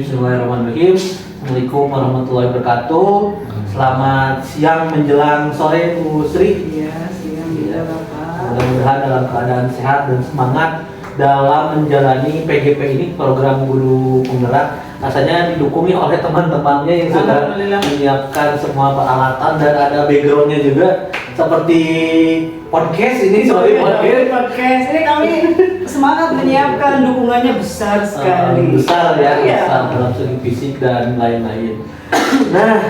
Bismillahirrahmanirrahim. Assalamualaikum warahmatullahi wabarakatuh. Selamat siang menjelang sore Bu Sri. Iya, siang juga Bapak. Mudah-mudahan dalam keadaan sehat dan semangat dalam menjalani PGP ini, program guru penggerak. Rasanya didukung oleh teman-temannya yang sudah menyiapkan semua peralatan dan ada backgroundnya juga seperti podcast ini sebagai podcast. Ini kami semangat menyiapkan, dukungannya besar sekali. Besar ya, Iya. besar dalam segi fisik dan lain-lain. Nah,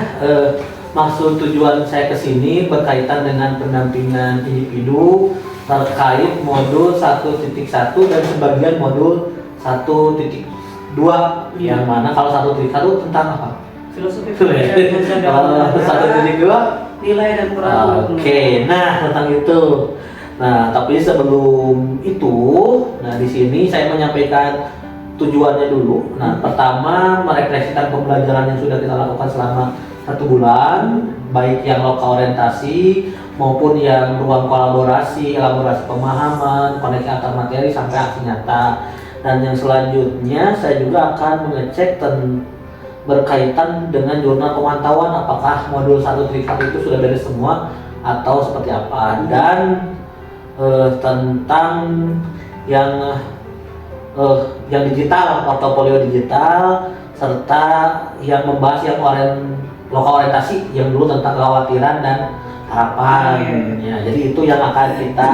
maksud tujuan saya ke sini berkaitan dengan pendampingan individu terkait modul 1.1 dan sebagian modul 1.2 yang mana kalau 1.1 tentang apa? Filosofi Kalau 1.2 nilai dan peran. Oke, nah tentang itu. Nah, tapi sebelum itu, nah di sini saya menyampaikan tujuannya dulu. Nah, pertama merefleksikan pembelajaran yang sudah kita lakukan selama 1 bulan, baik yang lokal orientasi maupun yang ruang kolaborasi, elaborasi pemahaman, koneksi antar materi sampai aksi nyata. Dan yang selanjutnya saya juga akan mengecek berkaitan dengan jurnal pemantauan apakah modul 1.1 itu sudah beres semua atau seperti apa, dan tentang yang digital, portofolio digital, serta yang membahas yang lokal orientasi yang dulu tentang kekhawatiran dan harapan. Ya, jadi itu yang akan kita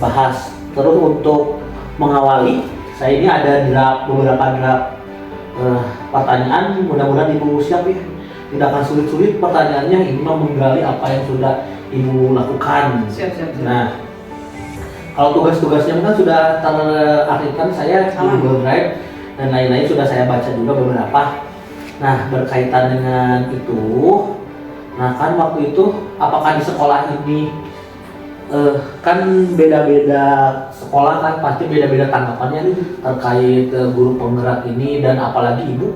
bahas. Terus untuk mengawali, saya ini ada beberapa draft pertanyaan, mudah-mudahan Ibu siap ya. Tidak akan sulit-sulit pertanyaannya, ini mau menggali apa yang sudah Ibu lakukan. Siap. Nah, kalau tugas-tugasnya kan sudah terartikan saya di Google Drive dan lain-lain sudah saya baca juga beberapa. Nah, berkaitan dengan itu, nah kan waktu itu apakah di sekolah ini kan beda-beda sekolah kan pasti beda-beda tanggapannya terkait guru penggerak ini, dan apalagi Ibu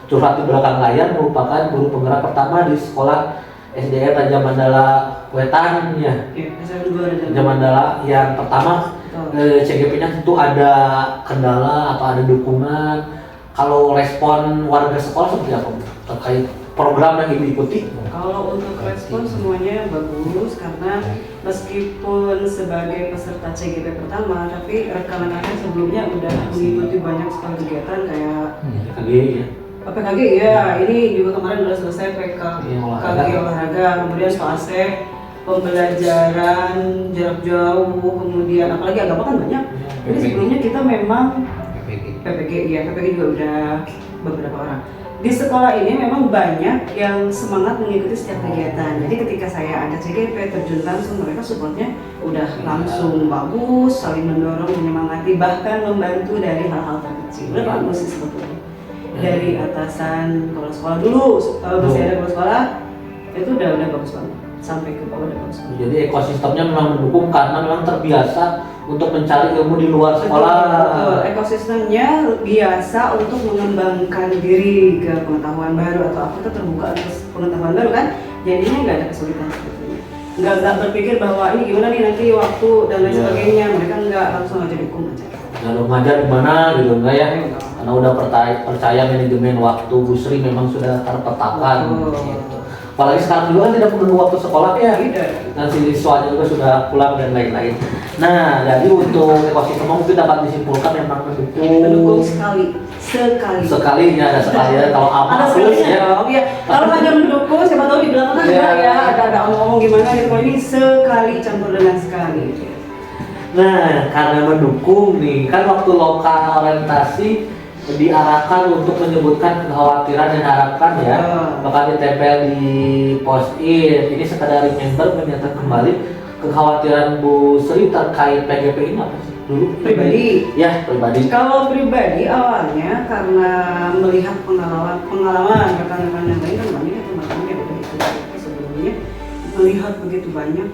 curhat di belakang layar merupakan guru penggerak pertama di sekolah SDN Raja Mandala Wetan ya. Raja Mandala yang pertama. CGP-nya tentu ada kendala atau ada dukungan. Kalau respon warga sekolah seperti apa terkait program yang Ibu ikuti? Kalau untuk respon semuanya bagus, karena meskipun sebagai peserta CGP pertama, tapi rekan-rekan sebelumnya udah mengikuti banyak sekali kegiatan kayak PKG ya. PKG ya, ini juga kemarin udah selesai PKG olahraga, kemudian SPASE, pembelajaran jarak jauh, kemudian apalagi agama kan banyak. Jadi sebelumnya kita memang PPG juga udah beberapa orang. Di sekolah ini memang banyak yang semangat mengikuti setiap kegiatan. Jadi ketika saya ada CGP terjun langsung, mereka supportnya udah langsung bagus, saling mendorong, menyemangati, bahkan membantu dari hal-hal terkecil. Udah bagus sih sebetulnya. Dari atasan kepala sekolah dulu, masih ada kepala sekolah, itu udah bagus banget. Sampai ke bawah udah bagus banget. Jadi ekosistemnya memang mendukung karena memang terbiasa untuk mencari ilmu di luar sekolah. Betul. Ekosistemnya biasa untuk mengembangkan diri ke pengetahuan baru, atau apa itu terbuka atas pengetahuan baru kan, jadinya nggak ada kesulitan sebetulnya. Nggak berpikir bahwa ini gimana nih nanti waktu dan lain sebagainya, mereka nggak langsung aja dukung aja. Lalu ngajar di mana gitu enggak ya? Karena udah percaya manajemen waktu Bu Sri memang sudah terpetakan. Gitu. Apalagi sekarang juga kan tidak menunggu waktu sekolah ya. Dan siswanya juga sudah pulang dan lain-lain. Nah, jadi untuk ekosistem mungkin dapat disimpulkan memang mendukung sekali ya, ada sekali ya. Kalau apa plus ya. Kalau hanya mendukung, siapa tahu di belakang kan ya ada ngomong gimana gitu. Kalau ini sekali campur dengan sekali. Nah, karena mendukung nih, kan waktu lokal orientasi diarahkan untuk menyebutkan kekhawatiran dan harapan ya, bakal ditempel di post-it. Ini sekadar remember, mengingatkan kembali kekhawatiran Bu Sri terkait PGP ini apa sih? Dulu pribadi. Ya, pribadi. Kalau pribadi awalnya karena melihat pengalaman rekan-rekan yang lain kan banyak ya, teman-teman yang udah ikut sebelumnya, melihat begitu banyak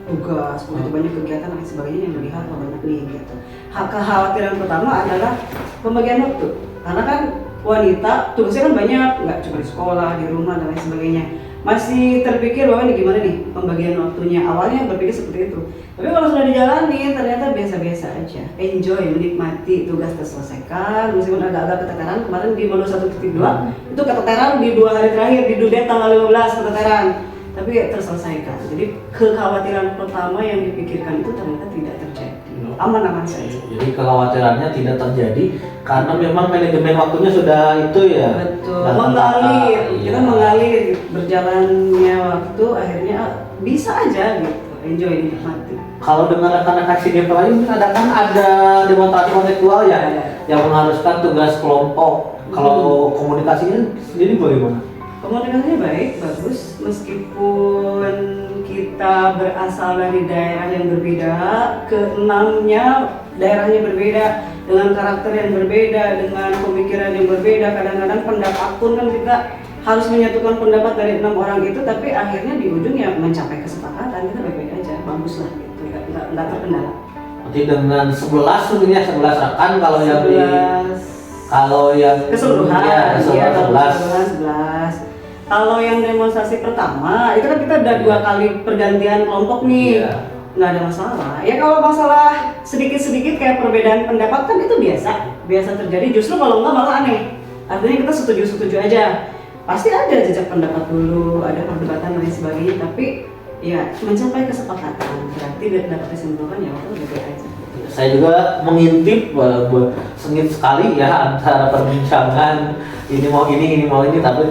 tugas, begitu banyak kegiatan dan sebagainya yang melihat banyak nih gitu. Kekhawatiran pertama adalah pembagian waktu, karena kan wanita tugasnya kan banyak, nggak cuma di sekolah, di rumah dan lain sebagainya. masih terpikir bahwa ini gimana nih pembagian waktunya. Awalnya berpikir seperti itu, tapi kalau sudah dijalani ternyata biasa-biasa aja. Enjoy, menikmati tugas terselesaikan meskipun agak-agak keteteran. Kemarin di modul 1.2 itu keteteran di 2 hari terakhir, di due date tanggal 15 keteteran, tapi terselesaikan. Jadi kekhawatiran pertama yang dipikirkan itu ternyata tidak terjadi, aman-aman saja. Jadi kekhawatirannya tidak terjadi karena memang manajemen waktunya sudah itu ya. Betul, mengalir, kita mengalir, berjalannya waktu akhirnya bisa aja gitu, enjoy, dinikmati. Kalau dengan rekan-rekan senior lain ada demonstrasi konseptual ya, yang mengharuskan tugas kelompok. Kalau komunikasinya sendiri bagaimana? Komunikasinya baik, bagus, meskipun kita berasal dari daerah yang berbeda, keenamnya daerahnya berbeda, dengan karakter yang berbeda, dengan pemikiran yang berbeda. Kadang-kadang pendapat pun kan kita harus menyatukan pendapat dari 6 orang itu, tapi akhirnya di ujung ya mencapai kesepakatan, kita baik-baik aja, bagus lah gitu, nggak terkendala. Berarti dengan 11 sebenarnya 11 rekan kalau yang keseluruhan, ya, keseluruhan 11. Kalau yang demonstrasi pertama itu kan kita udah 2 kali pergantian kelompok nih, nggak ada masalah. Ya kalau masalah sedikit-sedikit kayak perbedaan pendapat kan itu biasa terjadi. Justru kalau nggak malah aneh. Artinya kita setuju aja. Pasti ada jejak pendapat dulu, ada perdebatan dan lain sebagainya. Tapi ya mencapai kesepakatan berarti dapat disimpulkan ya waktu baik aja. Saya juga mengintip sengit sekali ya antara perbincangan ini mau ini, tapi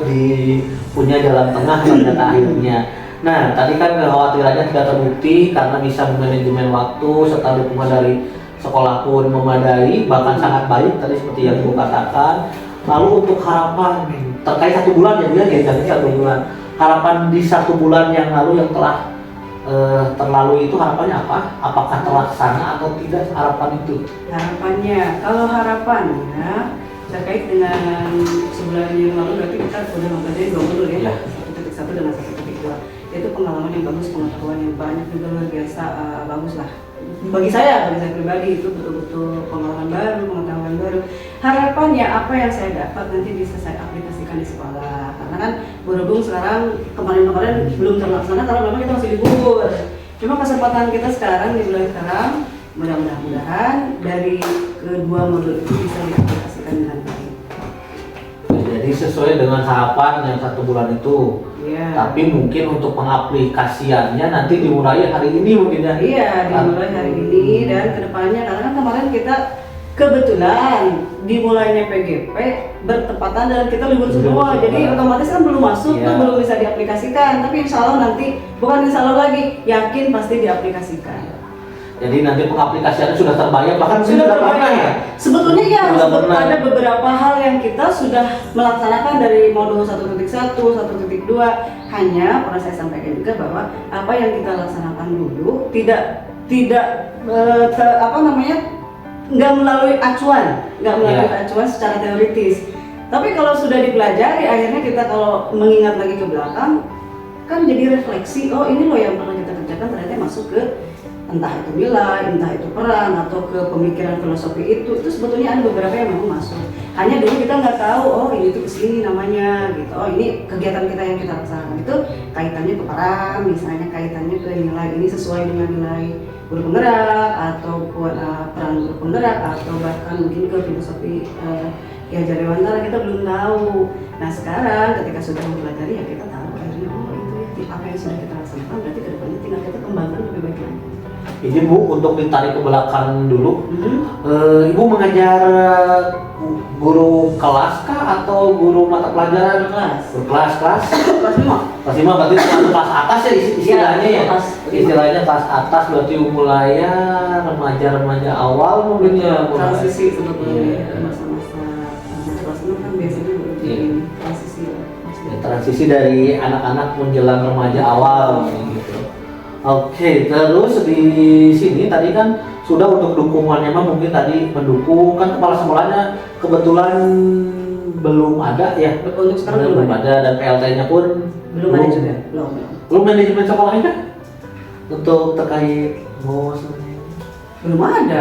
punya jalan tengah ternyata akhirnya. Nah, tadi kan kekhawatirannya tidak terbukti karena bisa manajemen waktu serta dukungan dari sekolah pun memadai, bahkan sangat baik tadi seperti yang Ibu katakan. Lalu untuk harapan terkait 1 bulan ya dia jadi 1 bulan. Harapan di 1 bulan yang lalu yang telah terlalu itu harapannya apa? Apakah terlaksana atau tidak harapan itu? Harapannya, kalau harapannya terkait dengan sebulan yang lalu berarti kita sudah mempelajari 2 modul ya, 1.1 dan 1.2. Itu pengalaman yang bagus, pengetahuan yang banyak juga luar biasa, bagus lah. Bagi saya pribadi itu betul-betul pengalaman baru, pengetahuan baru. Harapannya apa yang saya dapat nanti bisa saya aplikasikan di sekolah. Karena kan berhubung sekarang kemarin belum terlaksana karena memang kita masih libur. Cuma kesempatan kita sekarang di bulan sekarang, mudah-mudahan dari kedua modul itu bisa diaplikasikan dengan baik. Jadi sesuai dengan harapan yang 1 bulan itu. Iya. Tapi mungkin untuk pengaplikasiannya nanti dimulai hari ini mungkin ya. Iya, dimulai hari ini dan kedepannya karena kan kemarin kita kebetulan dimulainya PGP bertepatan dan kita libur semua, jadi otomatis kan belum masuk tuh, belum bisa diaplikasikan. Tapi insya Allah nanti, bukan insya Allah lagi, yakin pasti diaplikasikan. Jadi nanti pengaplikasiannya sudah terbayar, bahkan sudah terbayar ya? Sebetulnya ya, ada beberapa hal yang kita sudah melaksanakan dari modul 1.1, 1.2. Hanya pernah saya sampaikan juga bahwa apa yang kita laksanakan dulu tidak nggak melalui acuan, acuan secara teoritis. Tapi kalau sudah dipelajari, akhirnya kita kalau mengingat lagi ke belakang, kan jadi refleksi, oh ini loh yang pernah kita kerjakan ternyata masuk ke entah itu nilai, entah itu peran, atau ke pemikiran filosofi itu sebetulnya ada beberapa yang memang masuk. Hanya dulu kita nggak tahu, oh ini tuh kesini namanya gitu, oh ini kegiatan kita yang kita laksanakan itu kaitannya ke peran, misalnya kaitannya ke nilai, ini sesuai dengan nilai guru penggerak, atau peran guru penggerak, atau bahkan mungkin ke filosofi Ki Hajar Dewantara, kita belum tahu. Nah sekarang ketika sudah mempelajari ya kita tahu akhirnya, oh itu ya apa yang sudah kita laksanakan, berarti kedepannya tinggal kita kembangkan lebih baik lagi. Ini Bu, untuk ditarik ke belakang dulu, Ibu mengajar guru kelas kah atau guru mata pelajaran? Kelas 5 berarti kelas atas ya istilahnya ya? Istilahnya kelas atas berarti mulai ya remaja awal mungkin ya? Transisi sebetulnya, masa-masa kelas 6 kan biasanya transisi ya. Transisi dari anak-anak menjelang remaja awal gitu. Oke, terus di sini tadi kan sudah untuk dukungannya mah mungkin tadi mendukung kan kepala sekolahnya kebetulan belum ada ya. Untuk sekarang belum ada dan PLT-nya pun belum ada juga. Belum manajemen sekolahnya untuk terkait MOS belum ada.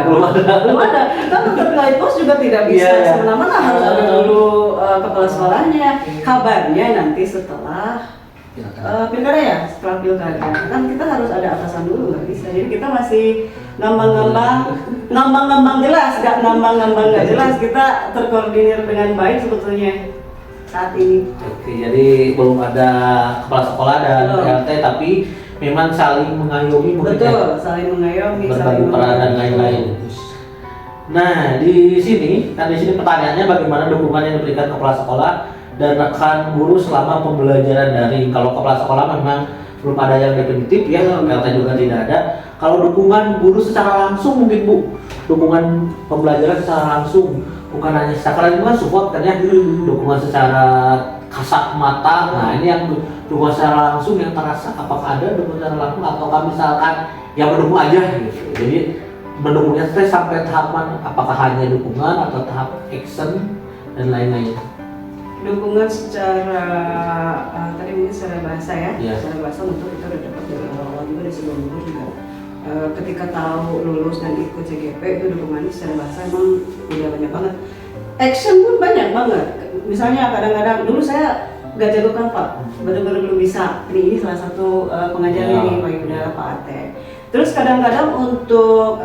Kan terkait pos juga tidak bisa semena-mena, harus ada dulu kepala sekolahnya. Kabarnya nanti setelah Pilkada ya, setelah pilkada kan kita harus ada atasan dulu, nggak bisa. Jadi kita masih ngambang-ngambang jelas, nggak jelas. Kita terkoordinir dengan baik sebetulnya saat ini. Oke, jadi belum ada kepala sekolah dan PLT, tapi memang saling mengayomi, betul, saling mengayomi, berbagi peran dan lain-lain. Nah, di sini pertanyaannya bagaimana dukungan yang diberikan kepala sekolah dan rekan guru selama pembelajaran daring. Kalau kepala sekolah memang belum ada yang definitif ya, PLT juga tidak ada. Kalau dukungan guru secara langsung mungkin Bu, dukungan pembelajaran secara langsung, bukan hanya secara lingkungan support kan ya, dukungan secara kasat mata. Nah ini yang dukungan secara langsung yang terasa, apakah ada dukungan secara langsung atau misalkan yang mendukung aja gitu. Jadi mendukungnya sampai tahapan apakah hanya dukungan atau tahap action dan lain-lain. Dukungan secara tadi mungkin secara bahasa ya, yeah. Secara bahasa untuk kita udah dapat dari awal juga dari sebelum dulu juga. Ketika tahu lulus dan ikut CGP itu dukungannya secara bahasa emang udah banyak banget. Action pun banyak banget. Misalnya kadang-kadang dulu saya gak jago kanva, benar-benar belum bisa. Ini salah satu pengajarnya nih Pak Yuda, Pak Ate. Terus kadang-kadang untuk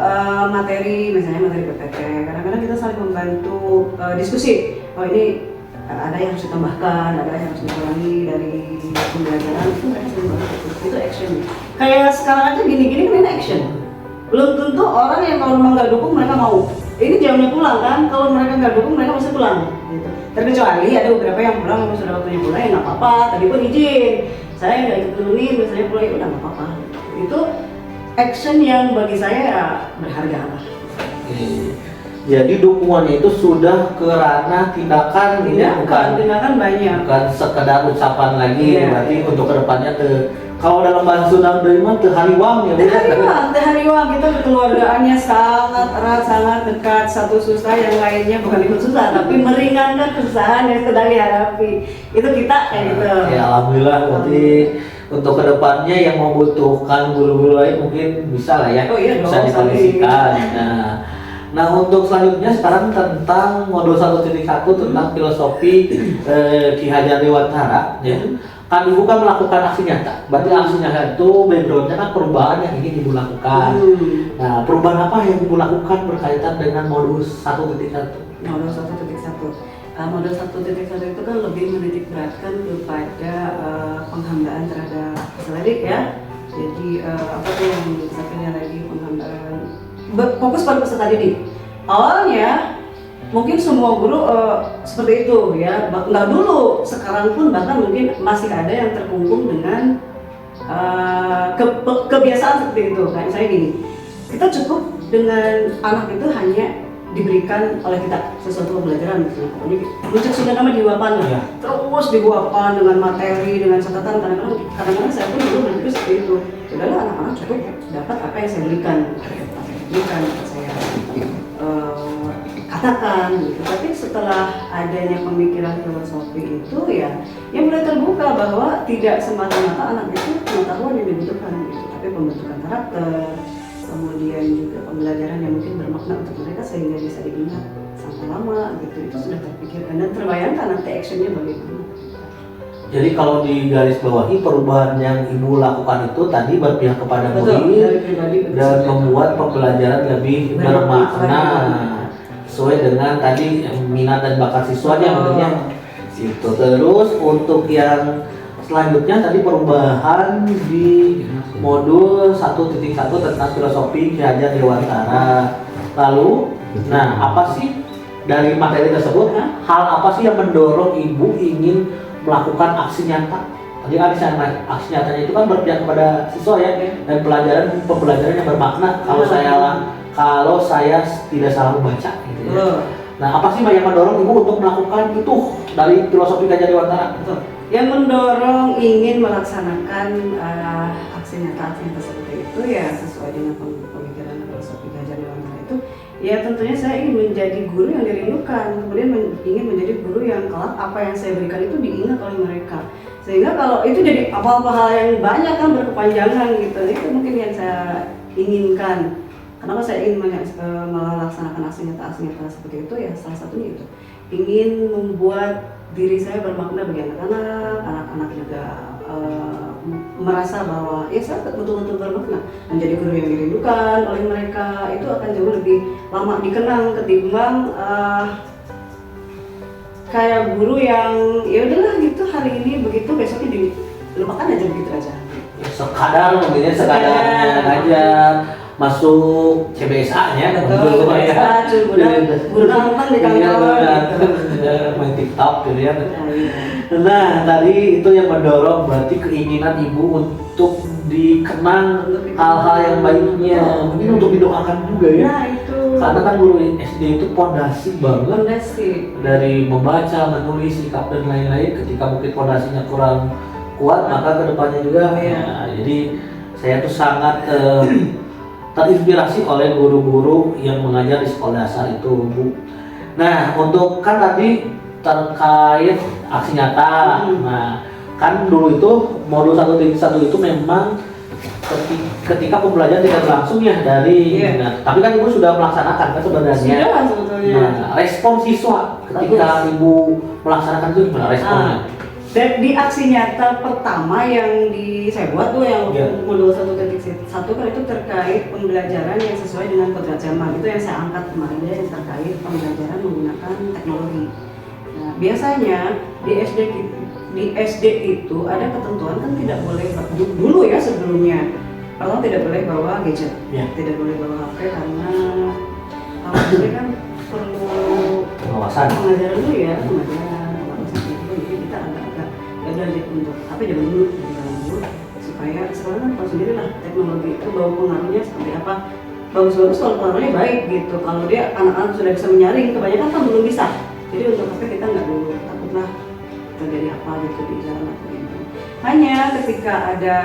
materi, misalnya materi PPT, kadang-kadang kita saling membantu diskusi. Oh ini ada yang harus ditambahkan, ada yang harus dikurangi dari pembelajaran, itu mereka sering banget itu action. Kayak sekarang aja gini-gini kan ini action. Belum tentu orang yang kalau memang nggak dukung mereka mau. Ini jamnya pulang kan, kalau mereka nggak dukung mereka pasti pulang. Gitu. Terkecuali ada beberapa yang pulang, memang sudah waktunya pulang ya nggak apa-apa. Tadi pun izin, saya nggak ikut dulu nih, misalnya pulang ya udah nggak apa-apa. Itu action yang bagi saya ya berharga lah. Jadi dukungannya itu sudah ke ranah tindakan, tindakan banyak, bukan sekedar ucapan lagi. Berarti untuk kedepannya kalau dalam bahasa Sunda mah hariwang ya. Hariwang kita kekeluargaannya sangat erat, sangat dekat, satu susah yang lainnya bukan ikut susah tapi meringankan kesusahan yang sedang dihadapi. Itu kita kayak gitu. Ya alhamdulillah, berarti untuk kedepannya yang membutuhkan guru-guru lain mungkin bisa lah ya, bisa dikondisikan. Nah untuk selanjutnya sekarang tentang modul 1.1 tentang filosofi Ki Hajar Dewantara ya. Kan Ibu kan melakukan aksi nyata, berarti aksi nyata itu backgroundnya kan perubahan yang ingin Ibu lakukan. Nah perubahan apa yang Ibu lakukan berkaitan dengan modul 1.1? Modul 1.1 modul 1.1 itu kan lebih menitik beratkan kepada penghambaan terhadap peserta didik ya. Jadi apa tuh yang bisa pilih lagi penghambaan fokus pada peserta didik. Awalnya mungkin semua guru seperti itu ya, nggak dulu, sekarang pun bahkan mungkin masih ada yang terkungkung dengan kebiasaan seperti itu. Kayak saya gini, kita cukup dengan anak itu hanya diberikan oleh kita sesuatu pembelajaran misalnya, pokoknya rujuk sudah nama diuapan lah, terus diuapan dengan materi, dengan catatan. Kadang-kadang saya pun dulu berpikir seperti itu, sudahlah anak-anak cukup dapat apa yang saya berikan, saya katakan gitu. Tapi setelah adanya pemikiran filosofi itu ya mulai terbuka bahwa tidak semata-mata anak itu pengetahuan yang dibutuhkan gitu, tapi pembentukan karakter, kemudian juga pembelajaran yang mungkin bermakna untuk mereka sehingga bisa diingat sampai lama gitu. Itu sudah terpikirkan dan terbayangkan nanti actionnya bagaimana. Jadi kalau di garis bawahi perubahan yang Ibu lakukan itu tadi berpihak kepada murid dan membuat pembelajaran lebih bermakna sesuai dengan tadi minat dan bakat siswanya tentunya. Itu terus untuk yang selanjutnya tadi perubahan di modul 1.1 tentang filosofi Ki Hajar Dewantara. Lalu, nah apa sih dari materi tersebut? Hal apa sih yang mendorong Ibu ingin melakukan aksi nyata? Tadi kan aksi nyatanya itu kan berpihak kepada siswa ya, dan pembelajaran yang bermakna. Kalau saya tidak salah membaca gitu ya. Nah apa sih yang mendorong Ibu untuk melakukan itu dari filosofi Ki Hajar Dewantara? Yang mendorong ingin melaksanakan aksi nyata seperti itu ya sesuai dengan pemikiran filosofi Ki Hajar Dewantara itu ya tentunya saya ingin menjadi guru yang dirindukan, kemudian ingin menjadi guru yang kelak apa yang saya berikan itu diingat oleh mereka, sehingga kalau itu jadi apa-apa hal yang banyak kan berkepanjangan gitu. Itu mungkin yang saya inginkan. Kenapa saya ingin melaksanakan aksi nyata seperti itu ya, salah satunya itu ingin membuat diri saya bermakna bagi anak-anak juga merasa bahwa ya saya betul-betul bermakna, menjadi guru yang dirindukan oleh mereka, itu akan jauh lebih lama dikenang ketimbang kayak guru yang ya udahlah gitu hari ini begitu, besoknya dilupakan aja begitu aja. Sekadar mungkin sekadarnya aja masuk CBSA-nya, betul, ya. Guru nonton di kantor, main TikTok gitu ya. Nah, tadi itu yang mendorong berarti keinginan ibu untuk dikenang hal-hal yang baiknya, mungkin untuk didoakan juga ya. Nah itu. Karena kan guru SD itu pondasi banget. Pondasi. Dari membaca, menulis, sikap dan lain-lain. Ketika mungkin pondasinya kurang kuat, maka kedepannya juga. Ya, jadi saya tuh sangat terinspirasi oleh guru-guru yang mengajar di sekolah dasar itu, Bu. Nah, untuk kan tadi terkait aksi nyata. Nah, kan dulu itu modul 1.1 itu memang ketika pembelajaran tidak berlangsung ya dari nah, tapi kan ibu sudah melaksanakan kan sebenarnya. Sudah sebetulnya. Nah, respon siswa ketika ibu melaksanakan itu gimana responnya? Dan di aksi nyata pertama yang saya buat tuh yang modul 1.1 kan itu terkait pembelajaran yang sesuai dengan kodrat zaman. Itu yang saya angkat kemarin ya, yang terkait pembelajaran menggunakan teknologi. Nah, biasanya di SD itu ada ketentuan kan tidak boleh dulu ya sebelumnya. Pertama tidak boleh bawa gadget, tidak boleh bawa HP karena ini kan perlu pengawasan. Pengajaran dulu ya, pengawasan itu jadi kita agak-agak ya belajar untuk apa zaman dulu supaya sekarang kan tahu sendiri lah teknologi itu bawa pengaruhnya seperti apa. Bagus-bagus kalau pengaruhnya baik gitu. Kalau dia anak-anak sudah bisa menyaring, kebanyakan kan belum bisa. Jadi untuk HP kita nggak dulu, takutlah terjadi apa gitu di jalan atau gitu. Hanya ketika ada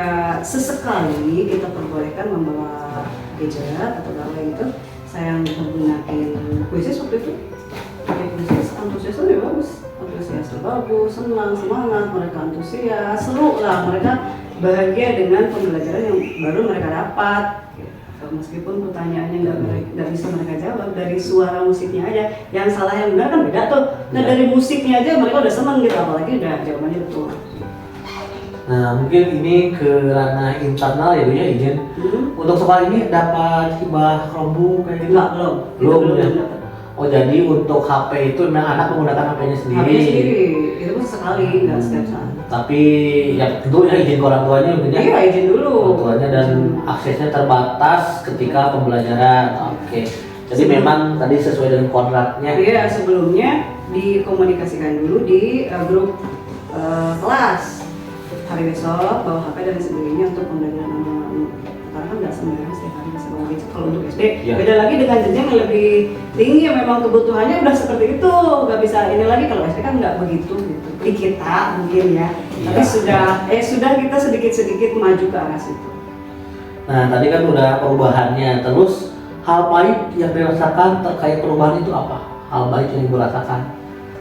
sesekali kita perbolehkan membawa gadget atau apa gitu, saya menggunakan kuisis waktu itu. Kuisis antusiasnya ya bagus, antusiasnya bagus, senang, semangat, mereka antusias, seru lah, mereka bahagia dengan pembelajaran yang baru mereka dapat. Meskipun pertanyaannya nggak bisa mereka jawab, dari suara musiknya aja, yang salah yang benar kan beda tuh. Nah dari musiknya aja mereka udah seneng gitu, apalagi udah jawabannya betul. Nah mungkin ini ke ranah internal ya Bu ya, izin. Untuk sekolah ini dapat hibah Chromebook kayak gitu? Belum ya. Oh jadi untuk HP itu memang anak menggunakan HP-nya sendiri? HP-nya sendiri, itu pun sekali, nggak setiap saat. Tapi ya tentunya izin ke orang tuanya mungkin ya? Iya izin dulu. Orang tuanya dan aksesnya terbatas ketika pembelajaran. Oke. Jadi memang tadi sesuai dengan kontraknya. Iya sebelumnya dikomunikasikan dulu di grup kelas. Hari besok bawa HP dan sendirinya untuk pembelajaran anak-anak. Karena kan nggak sembarangan setiap hari bisa bawa gadget. Kalau untuk SD beda lagi dengan jenjang yang lebih tinggi yang memang kebutuhannya udah seperti itu, nggak bisa ini lagi. Kalau SD kan nggak begitu gitu. Di kita mungkin ya, tapi sudah kita sedikit-sedikit maju ke arah situ. Nah tadi kan udah perubahannya, terus hal baik yang dirasakan terkait perubahan itu apa? Hal baik yang dirasakan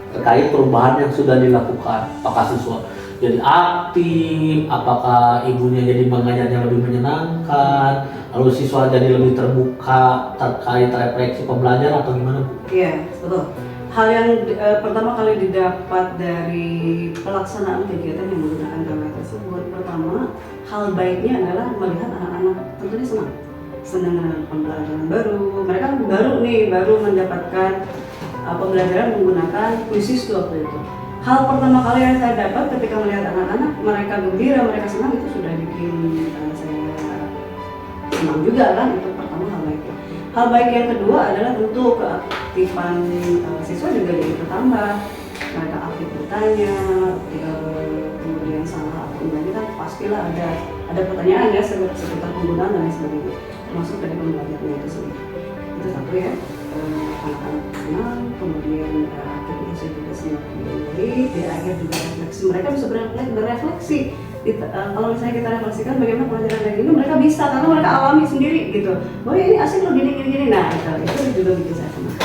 terkait perubahan yang sudah dilakukan, apakah siswa jadi aktif, apakah ibunya jadi mengajarnya lebih menyenangkan, lalu siswa jadi lebih terbuka terkait refleksi pembelajaran atau gimana Bu? Iya, betul. Hal yang pertama kali didapat dari pelaksanaan kegiatan yang menggunakan kamera tersebut, pertama hal baiknya adalah melihat anak-anak tentunya senang dengan pembelajaran baru. Mereka baru mendapatkan pembelajaran menggunakan kuisis waktu itu. Hal pertama kali yang saya dapat ketika melihat anak-anak mereka gembira, mereka senang, itu sudah bikin saya senang juga kan. Itu pertama hal baiknya. Hal baik yang kedua adalah tentu keaktifan siswa juga jadi bertambah. Mereka aktif bertanya, kemudian salah atau enggaknya kan pastilah ada pertanyaan ya seputar penggunaan dan lain sebagainya, termasuk dari pembelajarannya itu sendiri. Itu satu ya, anak-anak senang, kemudian aktivitasnya juga semakin baik, di akhir juga refleksi, mereka bisa berefleksi. Kalau misalnya kita refleksikan bagaimana pelajaran dari ini, mereka bisa karena mereka alami sendiri gitu. Oh ya ini asik loh gini. Nah itu juga bikin saya senang.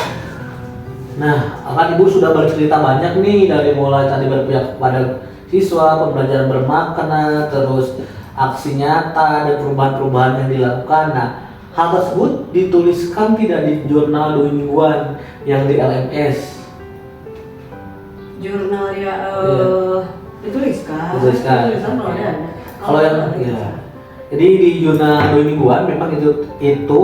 Nah, kan Ibu sudah bercerita banyak nih dari mulai tadi berpihak pada siswa, pembelajaran bermakna, terus aksi nyata dan perubahan-perubahan yang dilakukan. Nah, hal tersebut dituliskan tidak di jurnal mingguan yang di LMS? Jurnal ya, Dituliskan. Dituliskan. Kalau ada. Kalau yang ya. Jadi di zona 2 mingguan memang itu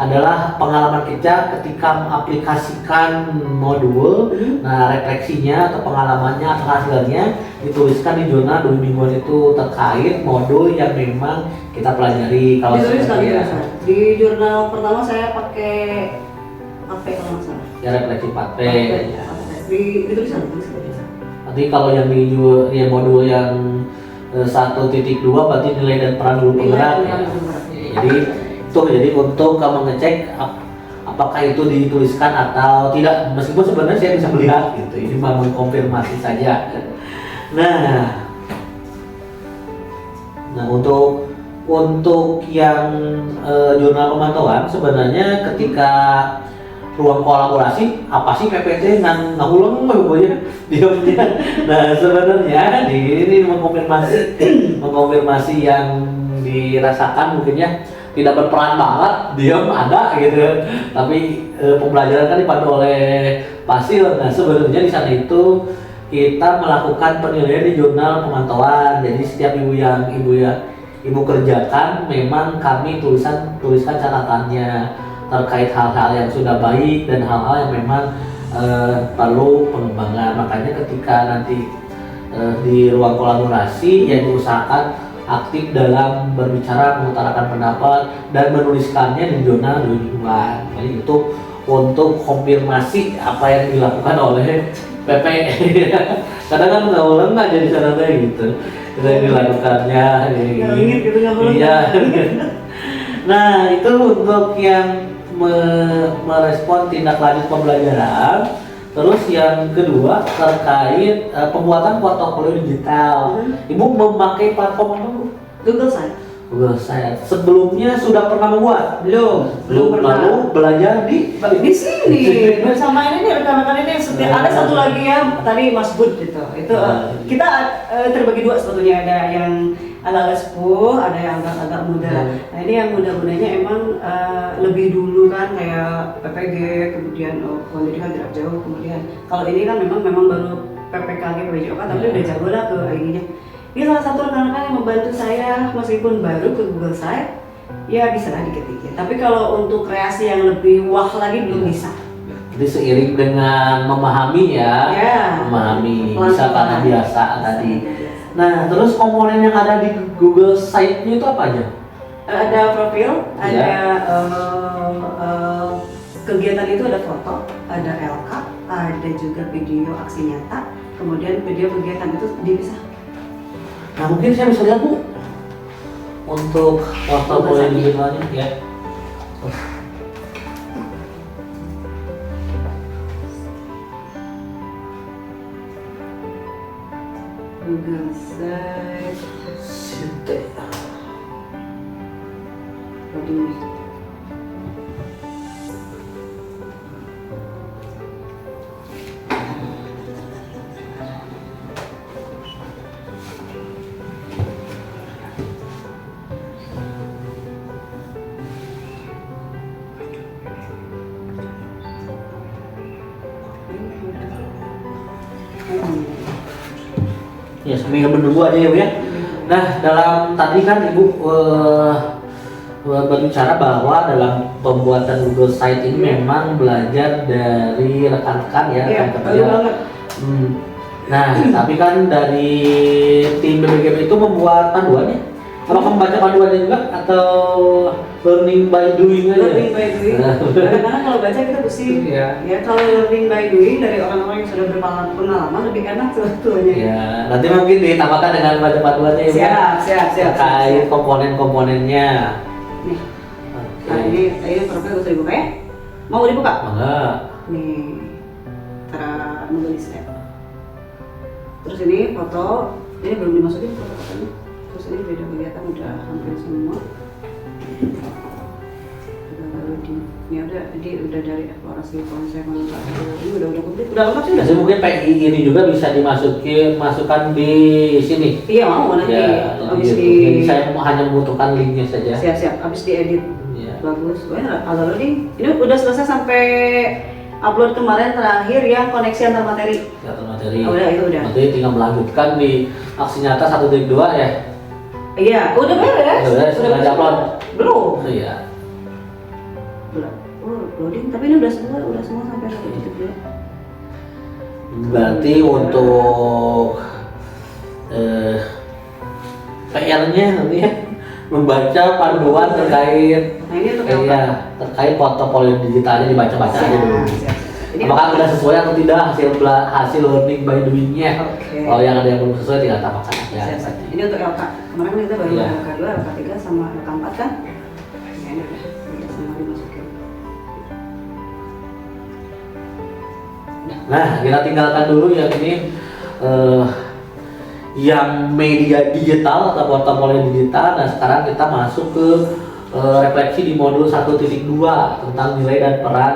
adalah pengalaman kita ketika mengaplikasikan modul. Nah, refleksinya atau pengalamannya atau hasilnya dituliskan di zona 2 mingguan itu terkait modul yang memang kita pelajari. Kalau dituliskan ya, di jurnal pertama saya pakai kalau nggak salah. ya refleksi 4P. Ya. Dituliskan. Nanti kalau yang di modul yang 1.2 berarti nilai dan peran guru penggerak ya. Jadi untuk kamu ngecek apakah itu dituliskan atau tidak, meskipun sebenarnya saya bisa melihat gitu, ini mau mengkonfirmasi saja. Nah untuk yang jurnal pemantauan sebenarnya ketika ruang kolaborasi apa sih PPT ngulang pokoknya diamnya. Nah sebenarnya ini mengkonfirmasi yang dirasakan mungkin ya, tidak berperan banget, diam ada gitu, tapi pembelajaran kan dipandu oleh pasir. Nah sebenarnya di sana itu kita melakukan penilaian di jurnal pemantauan. Jadi setiap ibu kerjakan memang kami tuliskan catatannya terkait hal-hal yang sudah baik dan hal-hal yang memang perlu pengembangan. Makanya ketika nanti di ruang kolaborasi ya diusahakan aktif dalam berbicara, mengutarakan pendapat dan menuliskannya di zona 2 mingguan. Jadi itu untuk konfirmasi apa yang dilakukan oleh PP. Kadang kan nggak ulang aja di sana gitu. Kita dilakukannya. Iya. Nah itu untuk yang merespon tindak lanjut pembelajaran. Terus yang kedua terkait pembuatan portofolio digital. Ibu memakai platform apa Bu? Google Site. Google Site. Sebelumnya sudah pernah membuat? Belum pernah. Lalu belajar di sini bersama ini rekan-rekan ini. Ada satu lagi ya tadi Mas Bud gitu. Itu kita terbagi dua sebetulnya, ada yang agak sepuh, ada yang agak muda. Nah ini yang muda-mudanya emang lebih dulu kan kayak PPG, kemudian pendidikan jarak jauh, kemudian kalau ini kan memang baru PPKG, PPJOK, tapi udah jago lah ke IG-nya. Ini salah satu rekan-rekan yang membantu saya meskipun baru ke Google Site, ya bisa lah dikit-dikit. Tapi kalau untuk kreasi yang lebih wah lagi belum bisa. Jadi seiring dengan memahami memahami bisa karena biasa tadi. Nah, terus komponen yang ada di Google Site-nya itu apa aja? Ada profil, ada kegiatan itu ada foto, ada LK, ada juga video aksi nyata, kemudian video kegiatan itu dipisah. Nah, mungkin saya bisa lihat Bu untuk portofolio digitalnya ya. Google Site. Ya, sambil menunggu aja ya Bu ya. Nah, dalam tadi kan Ibu berbicara bahwa dalam pembuatan Google Site ini memang belajar dari rekan-rekan ya, rekan kerja. Nah, tapi kan dari tim BBGP itu membuat panduannya. Apakah membaca panduannya juga atau learning by doing aja? Learning by doing. Karena kalau baca kita pusing. Ya kalau learning by doing dari orang-orang yang sudah berpengalaman lebih enak sebetulnya. Ya, nanti mungkin ditambahkan dengan baca panduannya ya. Siap. Terkait komponen-komponennya. Nih. Nah, ini profil bisa dibuka ya? Mau dibuka? Enggak. Nih. Cara nulisnya. Terus ini foto, ini belum dimasukin foto-fotonya. Terus ini video kegiatan udah hampir semua. Ini udah dari eksplorasi konsep ini udah komplit, udah lengkap sih udah. Jadi mungkin PI ini juga bisa masukkan di sini. Iya mau nanti. Ya, jadi saya hanya membutuhkan linknya saja. Siap. Habis diedit. Ya. Bagus. Wah, agak loading. Ini udah selesai sampai upload kemarin terakhir yang koneksi antar materi. Antar materi. Oh, udah, itu udah. Nanti tinggal melanjutkan di aksi nyata 1.2 ya. Iya, udah beres. Udah upload. Belum. Iya. Belum. Oh, loading. Tapi ini udah semua sampai 1.2. Berarti untuk PR-nya nanti ya membaca panduan terkait terkait portofolio digitalnya dibaca-baca aja dulu. Apakah sudah sesuai atau tidak hasil learning by doing-nya? Kalau yang ada yang belum sesuai tidak tambahkan aja. Ini untuk LK. Kemarin kita baru LK2, LK3 sama LK4 kan? Ya ini udah semua dimasukin. Nah, kita tinggalkan dulu yang ini yang media digital atau portofolio digital. Nah, sekarang kita masuk ke refleksi di modul 1.2 tentang nilai dan peran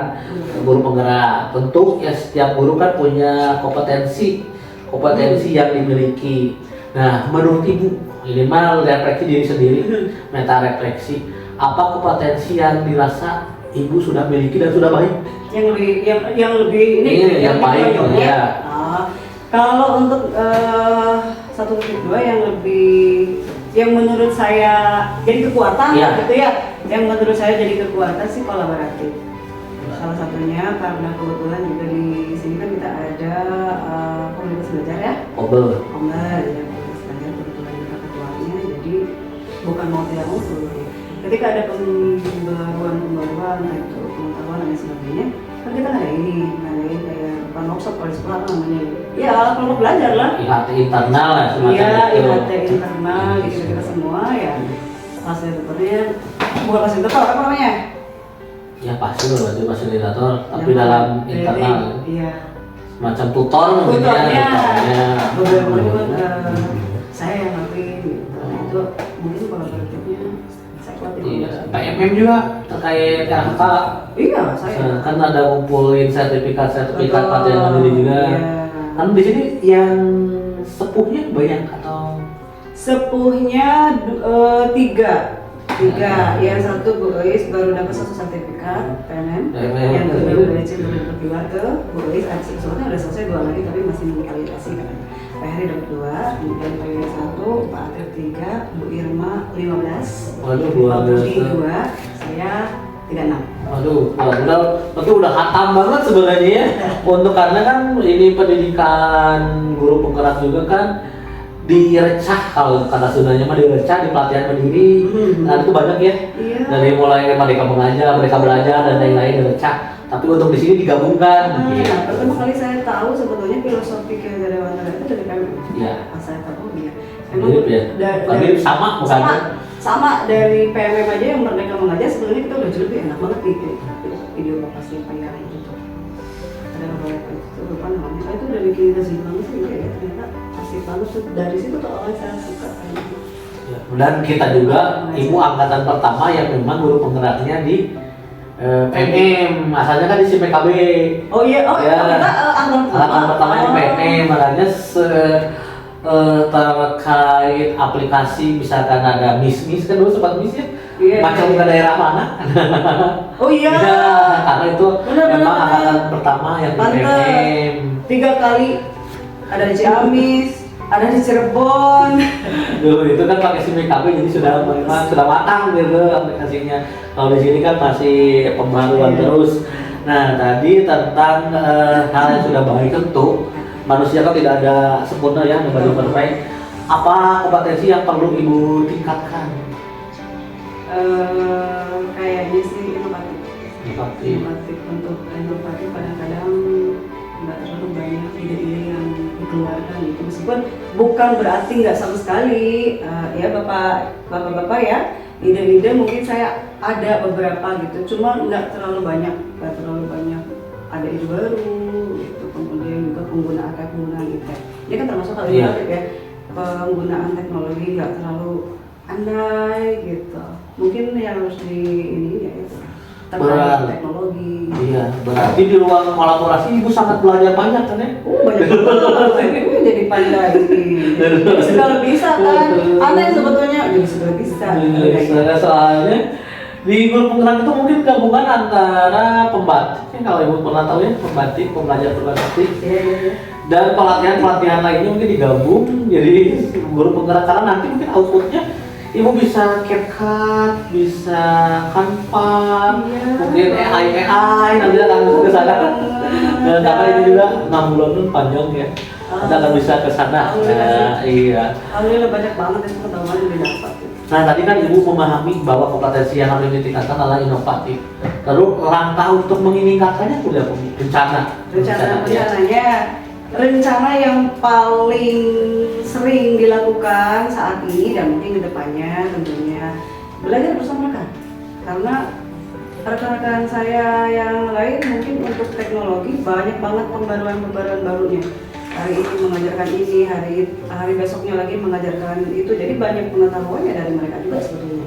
guru penggerak. Tentu ya setiap guru kan punya kompetensi yang dimiliki. Nah, menurut Ibu, minimal refleksi diri sendiri, meta refleksi, apa kompetensi yang dirasa Ibu sudah miliki dan sudah baik? Yang lebih ini yang baik ya. Kalau untuk 1.2 yang menurut saya jadi kekuatan gitu ya. Yang menurut saya jadi kekuatan sih kolaboratif. Salah satunya karena kebetulan juga di sini kan kita ada komunitas belajar ya. Komunitas ya, komunitas belajar kebetulan kita ketuanya. Jadi bukan mau tidak mau seluruhnya. Ketika ada pembaruan itu pengetahuan dan sebagainya, kan kita ngadain kayak workshop kalau di sekolah apa namanya? Ya kelompok belajar lah. IHT internal lah semacam itu. Iya, IHT internal gitu kita semua ya. Fasilitatornya bukan fasilitator apa namanya? Ya pasti berarti fasilitator, tapi dalam internal. Iya. Macam tutor mungkin ya. Beberapa saya yang ngapain gitu. Itu mungkin kolaboratifnya saya kuatin. Iya. PMM juga terkait RHK. Iya, saya. Kan ada ngumpulin sertifikat pelatihan mandiri juga. Kan di sini yang sepuhnya banyak atau? Sepuhnya 3. Yang satu Bu Ois baru dapat 1 sertifikat PNM. Yang kedua Bu Ois baru dapat 2 tuh. Bu Ois sebetulnya udah selesai 2 lagi tapi masih mengvalidasi kan. Pak Heri dapat 2, kemudian Pak Heri 1, Pak Atep 3, Bu Irma 15. Waduh, luar biasa. 2, saya 36. Waduh, udah hatam banget sebenarnya ya. Untuk karena kan ini pendidikan guru penggerak juga kan direcah, kalau kata Sundanya mah direcah di pelatihan mandiri. Nah itu banyak ya. Iya. Dari mulai mereka mengajar, mereka belajar dan lain-lain direcah. Tapi untuk di sini digabungkan. Pertama kali saya tahu sebetulnya filosofi kewirausahaan itu dari PMM. Iya. Saya tahu dia. Memang dari sama bukan? Sama dari PMM aja yang Merdeka Mengajar sebetulnya kita udah lebih enak banget di video pasti panjang itu. Ada beberapa itu lupa namanya. Itu udah bikin rezeki banget sih ya ternyata asik banget tuh. Dari situ tuh awalnya saya suka kayaknya. Dan kita juga ibu angkatan pertama yang memang guru penggeraknya di PNM, asalnya kan di PKB. Oh iya, kita angkatan pertama di PNM, makanya terkait aplikasi misalkan ada MIS kan dulu sempat MIS ya, macam ke daerah mana? Oh iya. Karena itu memang angkatan pertama yang di PNM. 3 kali ada di Ciamis, ada di Cirebon. Dulu itu kan pakai SIM PKB jadi sudah matang gitu aplikasinya. Kalau di sini kan masih pembaruan terus. Nah tadi tentang hal yang sudah baik tentu manusia kan tidak ada sempurna ya, nobody perfect. Apa kompetensi yang perlu ibu tingkatkan? Kayaknya sih inovatif untuk inovatif kadang-kadang nggak terlalu banyak ide-ide yang dikeluarkan gitu. Meskipun bukan berarti nggak sama sekali ya bapak-bapak ya, ide-ide mungkin saya ada beberapa gitu, cuma nggak terlalu banyak ada ide baru gitu. Kemudian juga penggunaan IT. Ini kan termasuk hal inovatif ya, penggunaan teknologi nggak terlalu andai gitu. Mungkin yang harus di ini ya itu terkait teknologi. Iya, berarti di ruang kolaborasi ibu sangat belajar banyak kan ya? Banyak banget. Jadi pandai. Jadi segala bisa kan? Aneh sebetulnya jadi segala bisa. Soalnya Di guru penggerak itu mungkin gabungan antara pembatik, ya, kalau ibu pernah tahu ya, pembatik, pembelajar berbatik, dan pelatihan lainnya mungkin digabung jadi guru penggerak, karena nanti mungkin outputnya ibu bisa CapCut, bisa Canva, mungkin AI nanti akan bisa ke sana. Dan karena ini juga 6 bulan pun panjang ya, kita akan bisa ke sana. Iya. Alhamdulillah banyak banget itu pengetahuan yang didapat. Nah tadi kan ibu memahami bahwa kompetensi yang harus ditingkatkan adalah inovatif. Lalu langkah untuk meningkatkannya sudah Rencana yang paling sering dilakukan saat ini dan mungkin kedepannya tentunya belajar bersama rekan. Karena rekan-rekan saya yang lain mungkin untuk teknologi banyak banget pembaruan barunya. Hari ini mengajarkan ini, hari besoknya lagi mengajarkan itu. Jadi banyak pengetahuannya dari mereka juga sebetulnya.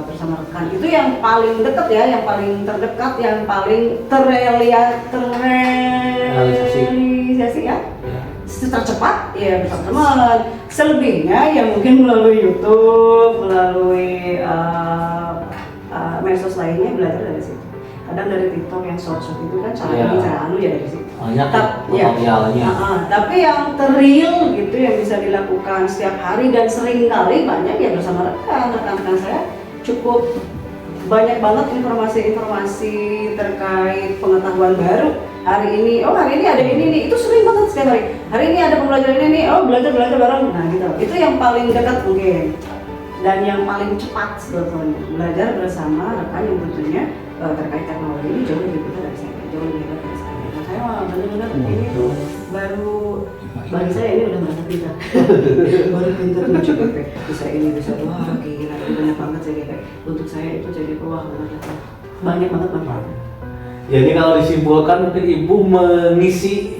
Bersama rekan itu yang paling dekat ya, yang paling terdekat, yang paling terrealisasi ya. Secara cepat ya bersama teman. Selebihnya ya mungkin melalui YouTube, melalui medsos lainnya belajar dari situ. Kadang dari TikTok yang short itu kan cara ya dari situ. Banyak tutorialnya. Tapi yang real gitu yang bisa dilakukan setiap hari dan sering kali banyak ya bersama rekan saya cukup banyak banget informasi terkait pengetahuan baru. Hari ini ada ini nih, itu sering banget setiap hari. Hari ini ada pembelajaran ini, belajar bareng. Nah gitu. Itu yang paling dekat mungkin dan yang paling cepat sebetulnya belajar bersama rekan yang tentunya terkait teknologi ini jauh lebih pintar dari saya, jauh lebih hebat dari saya. Nah, saya benar-benar ini tuh baru bagi saya ini udah merasa pintar, baru pintar mencoba bisa ini bisa wah gila ini banyak banget jadi kayak untuk saya itu jadi wah banyak banget manfaatnya. Jadi kalau disimpulkan mungkin ibu mengisi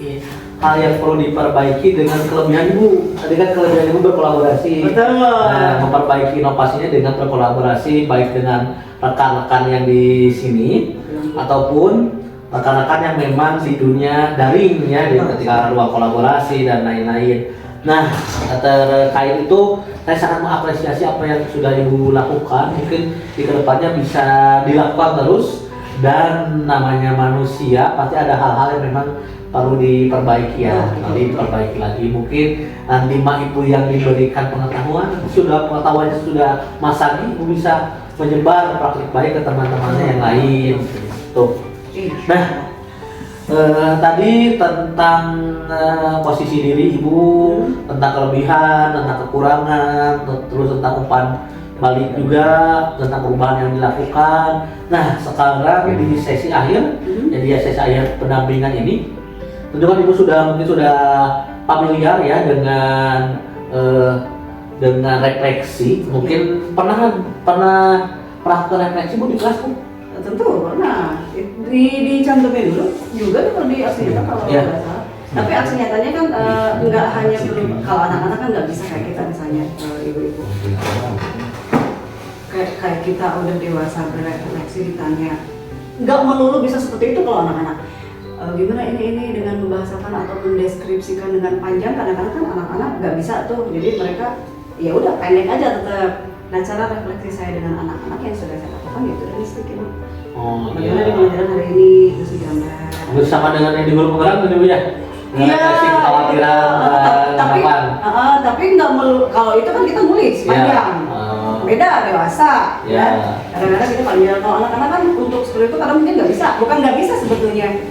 hal yang perlu diperbaiki dengan kelebihan ibu. Tadi kan kelebihan ibu berkolaborasi. Betul. Nah, memperbaiki inovasinya dengan berkolaborasi baik dengan rekan-rekan yang di sini ataupun rekan-rekan yang memang di dunia daring ya, ketika ruang kolaborasi dan lain-lain. Nah, terkait itu saya sangat mengapresiasi apa yang sudah ibu lakukan. Mungkin di kedepannya bisa dilakukan terus, dan namanya manusia pasti ada hal-hal yang memang perlu diperbaiki ya, nanti diperbaiki lagi. Mungkin nanti ibu yang diberikan pengetahuannya sudah masani, ibu bisa menyebar praktik baik ke teman-temannya yang lain. Tuh. Nah, tadi tentang posisi diri ibu, tentang kelebihan, tentang kekurangan, terus tentang umpan balik juga, tentang perubahan yang dilakukan. Nah, sekarang di sesi akhir, jadi sesi akhir pendampingan ini, tentu kan ibu mungkin sudah familiar ya dengan refleksi. Mungkin pernah melakukan refleksi bu di kelas bu? Tentu pernah. Dicantumin dulu juga kalau di aksi nyata kalau nggak salah. Tapi aksi nyatanya kan nggak hanya belum, kalau anak-anak kan nggak bisa kayak kita misalnya ibu-ibu. Kayak kita udah dewasa berefleksi ditanya, nggak melulu bisa seperti itu kalau anak-anak. Gimana ini dengan membahasakan atau mendeskripsikan dengan panjang, kadang-kadang kan anak-anak nggak bisa tuh, jadi mereka ya udah pendek aja tetap. Nah, cara refleksi saya dengan anak-anak yang sudah saya lakukan ya itu dari sedikit. Bagaimana di pelajaran hari ini terus gambar. Bersama dengan yang di guru penggerak itu ya. Iya. Kekhawatiran. Tapi nggak melulu, kalau itu kan kita nulis panjang. Beda dewasa ya. Kadang-kadang kita panjang. Kalau anak-anak kan untuk seperti itu kadang mungkin nggak bisa, bukan nggak bisa sebetulnya.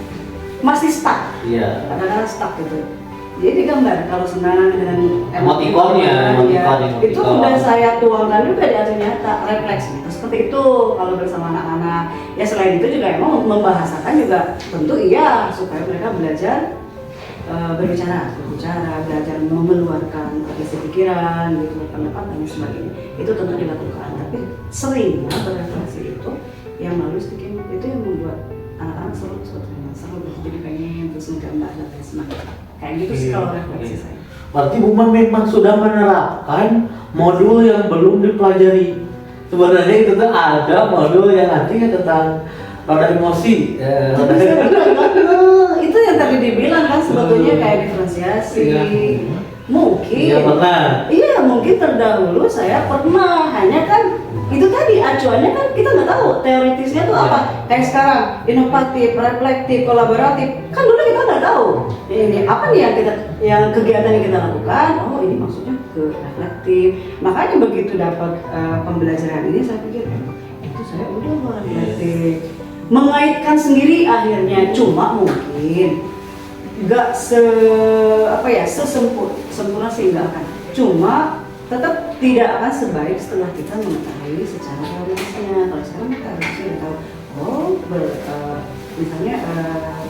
Masih stuck. Iya. Kadang-kadang stuck gitu. Jadi gambar kalau senang dengan emoticon ya. Itu udah saya tuangkan juga di aksi nyata, refleksi itu seperti itu kalau bersama anak-anak. Ya selain itu juga emang membahasakan juga tentu iya supaya mereka belajar berbicara, belajar meluarkan isi pikiran, gitu, pendapat dan sebagainya. Itu tentu dilakukan. Tapi seringnya berefleksi itu yang melalui sedikit itu yang membuat anak-anak seru sebetulnya, jadi pengen terus menggambar dan lain sebagainya. Kayak gitu sih kalau refleksi saya. Berarti Bu Man memang sudah menerapkan modul yang belum dipelajari. Sebenarnya itu tuh ada modul yang nantinya tentang roda emosi. Itu yang tadi dibilang kan sebetulnya kayak diferensiasi. Mungkin. Iya pernah. Iya mungkin terdahulu saya pernah, hanya kan itu tadi acuannya kan kita nggak tahu teoritisnya tuh apa. Kayak sekarang inovatif, reflektif, kolaboratif, kan dulu kita nggak tahu. Ini apa nih yang kegiatan yang kita lakukan? Oh ini maksudnya ke reflektif. Makanya begitu dapat pembelajaran ini saya pikir itu saya udah reflektif. Mengaitkan sendiri akhirnya, cuma mungkin nggak sempurna sih nggak akan. Cuma tetap tidak akan sebaik setelah kita mengetahui secara teoritisnya. Kalau sekarang kita harus tahu, misalnya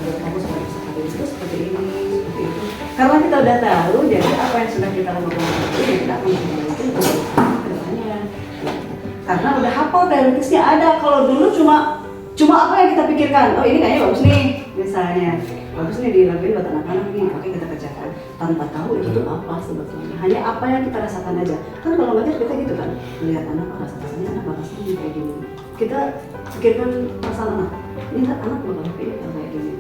berkampus sebagai peserta itu seperti ini, seperti itu. Karena kita udah tahu, jadi apa yang sudah kita lakukan itu kita akan mengembalikan ke depannya. Karena udah hafal teoritisnya ada. Kalau dulu cuma apa yang kita pikirkan, oh ini kayaknya bagus nih, misalnya bagus nih dilakuin buat anak-anak nih, oke kita kerjakan tanpa tahu itu tuh apa sebetulnya, hanya apa yang kita rasakan aja. Kan kalau ngajar kita gitu kan, melihat anak rasanya anak bakal sendiri kayak gini, kita pikirkan masalah anak, ini anak bakal kayak gini.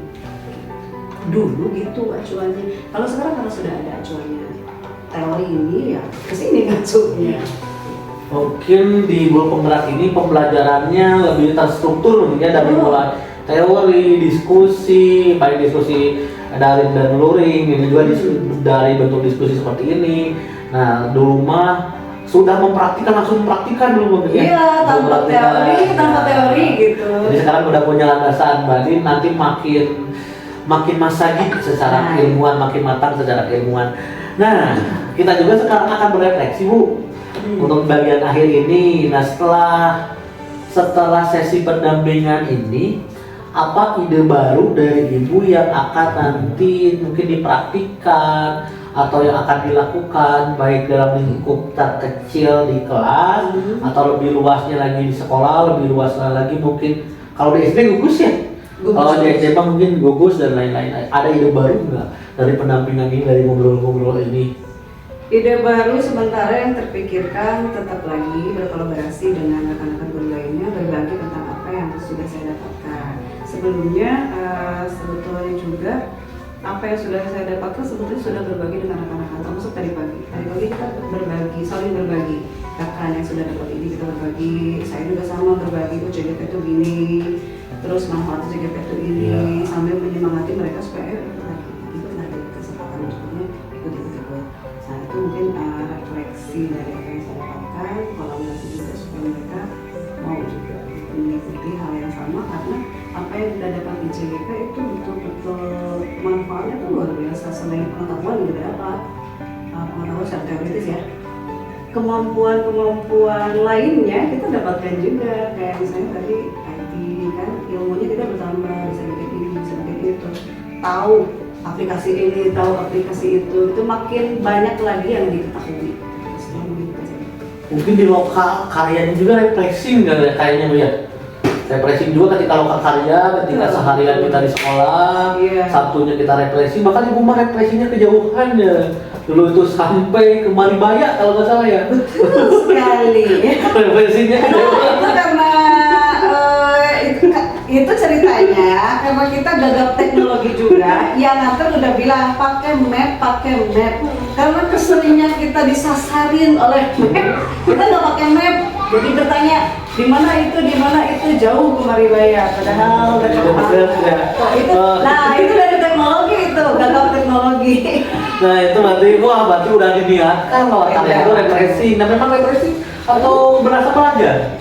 Dulu gitu acuannya. Kalau sekarang karena sudah ada acuannya, teori ini ya kesini ngacunya. Mungkin di guru penggerak ini pembelajarannya lebih terstruktur mungkin dari mulai teori, diskusi, baik diskusi daring dan luring, ini juga dari bentuk diskusi seperti ini. Nah, dulu mah sudah langsung mempraktikkan dulu mungkin. Iya, tanpa teori gitu. Jadi sekarang udah punya landasan, berarti nanti makin masagik secara ilmuwan, makin matang secara ilmuwan. Nah, kita juga sekarang akan berefleksi, Bu. Untuk bagian akhir ini, nah setelah sesi pendampingan ini, apa ide baru dari Ibu yang akan nanti mungkin dipraktikkan atau yang akan dilakukan baik dalam lingkup terkecil di kelas atau lebih luasnya lagi di sekolah, lebih luasnya lagi mungkin kalau di SD gugus ya, kalau di SMA mungkin gugus dan lain-lain. Ada ide baru nggak dari pendampingan ini, dari ngobrol-ngobrol ini? Ide baru sementara yang terpikirkan tetap lagi berkolaborasi dengan rekan-rekan guru lainnya, berbagi tentang apa yang sudah saya dapatkan. Sebelumnya sebetulnya juga apa yang sudah saya dapatkan sebetulnya sudah berbagi dengan rekan-rekan, termasuk tadi pagi kita berbagi, saling berbagi. Rekan yang sudah dapat ini kita berbagi, saya juga sama berbagi, CGP itu gini, terus manfaat CGP itu ini, sambil menyemangati mereka supaya ikut lagi kesempatan berikutnya ikut. Nah itu mungkin refleksi dari apa yang saya dapatkan, kolaborasi juga supaya mereka mau juga mengikuti hal yang sama, karena apa yang kita dapat di CGP itu betul-betul manfaatnya tuh luar biasa. Selain pengetahuan juga dapat pengetahuan secara teoritis ya, kemampuan lainnya kita dapatkan juga, kayak misalnya tadi IT kan, ilmunya kita bertambah, bisa bikin ini, bisa bikin itu, tahu aplikasi ini, tahu aplikasi itu makin banyak lagi yang diketahui. Mungkin di lokal karyanya juga refreshing kayaknya Bu ya. Refreshing juga ketika lokal karya, ketika seharian kita di sekolah, Sabtunya kita refreshing, bahkan Ibu mah refreshingnya kejauhan ya. Dulu itu sampai ke Maribaya kalau nggak salah ya. Betul sekali. Refreshingnya kejauhan. Itu karena itu ceritanya karena kita gagap teknologi juga, yang nganter udah bilang pakai map, karena keseringan kita disasarin oleh map, kita nggak pakai map, jadi bertanya di mana itu jauh ke Maribaya, padahal udah itu dari teknologi, itu gagap teknologi. Nah itu berarti udah diniatkan loh, itu refreshing. Nah memang refreshing atau berasa belajar?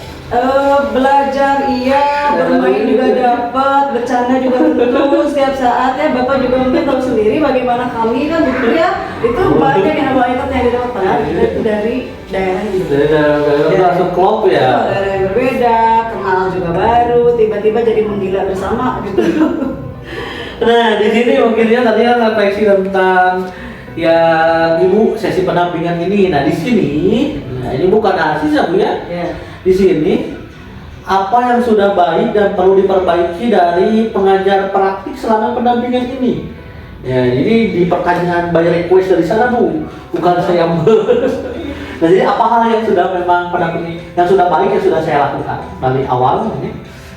Belajar iya, bermain juga dapat, bercanda juga tentu setiap saat ya. Bapak juga mungkin tahu sendiri bagaimana kami kan betul ya, itu banyak yang didapat itu dari daerah yang daerah langsung klop ya. Daerah yang berbeda, kenal juga baru, tiba-tiba jadi menggila bersama gitu. Nah di sini mungkinnya tadi refleksi tentang yang Ibu sesi pendampingan ini. Nah di sini, ini bukan analisis ya Bu ya. Di sini apa yang sudah baik dan perlu diperbaiki dari pengajar praktik selama pendampingan ini? Ya, ini di pertanyaan by request dari sana Bu, bukan saya. Nah, jadi apa hal yang sudah memang pendamping yang sudah baik yang sudah saya lakukan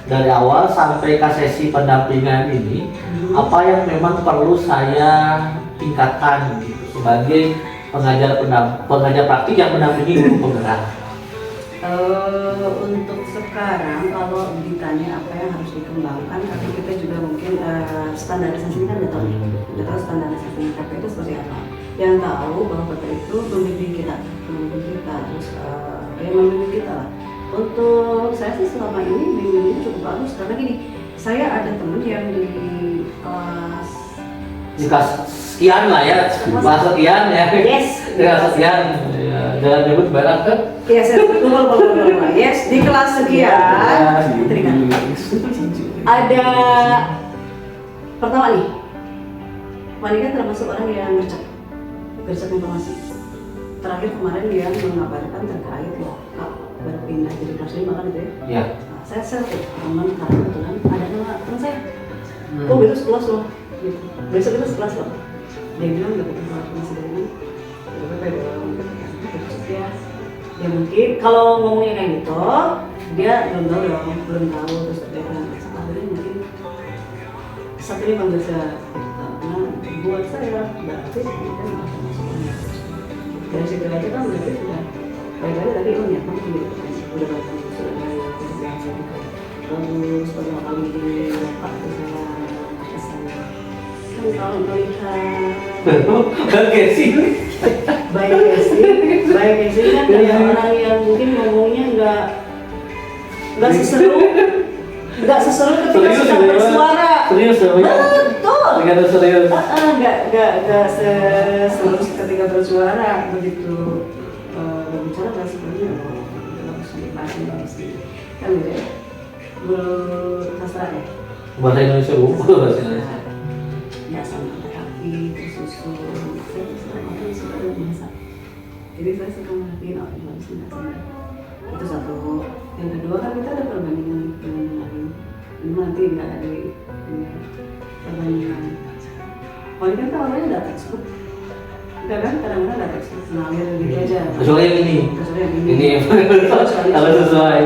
dari awal sampai ke sesi pendampingan ini, apa yang memang perlu saya tingkatkan gitu, sebagai pengajar praktik yang mendampingi guru penggerak. Untuk sekarang kalau ditanya apa yang harus dikembangkan, karena kita juga mungkin standarisasi kan udah tahu standarisasi TP itu seperti apa. Yang tahu bahwa TP itu membimbing kita, terus yang membimbing kita lah. Untuk saya sih selama ini bimbingnya cukup bagus karena gini, saya ada temen yang di kelas sekian lah ya, kelas sekian ya. Yes. Kelas sekian. Ya, jangan nyebut barang kan? Iya, saya lupa. Yes, di kelas sekian. Ada pertama nih, Monica termasuk orang yang gercep informasi. Terakhir kemarin dia mengabarkan terkait lokal berpindah jadi kelas 5 kan itu ya? Iya. Nah, saya tuh teman karena kebetulan ada nama teman saya. Oh besok sekelas loh, gitu. Besok itu sekelas loh. Dia bilang dapat informasi dari mana? Ya mungkin kalau ngomongnya kayak gitu, dia belum tahu terus dia bilang sebenarnya mungkin satu ini bang bisa karena buat saya berarti kan masuknya dari situ aja kan berarti sudah baik-baik tadi niat kamu gitu udah banyak sudah dari biasa juga terus pertama kali di Bapak itu saya kan kalau melihat Oke sih. baik sih kan kayak orang yang mungkin ngomongnya nggak seseru ketika sudah bersuara. Serius ya? Betul. Dengan serius. Nggak seseru ketika bersuara begitu berbicara nggak sebenarnya bagus kan gitu ya. Bersastra ya. Bahasa Indonesia bu. Bahasa Indonesia. Ya sama tapi tersusun biasa. Jadi saya suka merhatiin orang yang harus nggak. Itu satu. Yang kedua kan kita ada perbandingan dengan lain. Ini nanti nggak ada perbandingan. Kalau kan orangnya ada textbook. Enggak kan kadang-kadang ada textbook. Ngalir gitu aja. Kecuali yang ini. Ini kalau sesuai.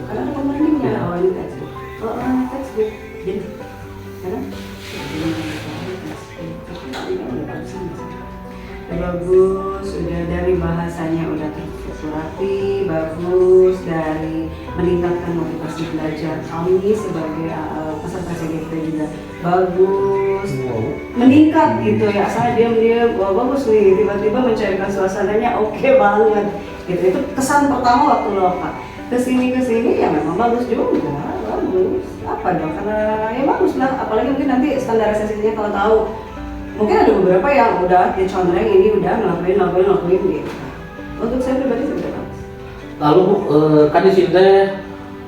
Karena ada perbandingnya awalnya textbook. Kalau orang textbook jadi karena bagus, sudah dari bahasanya udah terstruktur rapi, bagus dari meningkatkan motivasi belajar kami sebagai peserta CGP juga bagus, meningkat gitu ya. Saya diam-diam, wah bagus nih, tiba-tiba mencairkan suasananya oke banget gitu. Itu kesan pertama waktu lokal. Kesini ya memang bagus juga, bagus. Apa dong? Karena ya bagus lah. Apalagi mungkin nanti standarisasinya kalau tahu, mungkin ada beberapa yang udah dicontreng ini udah ngelakuin gitu. Untuk saya pribadi sudah bagus. Lalu Bu, kan di sini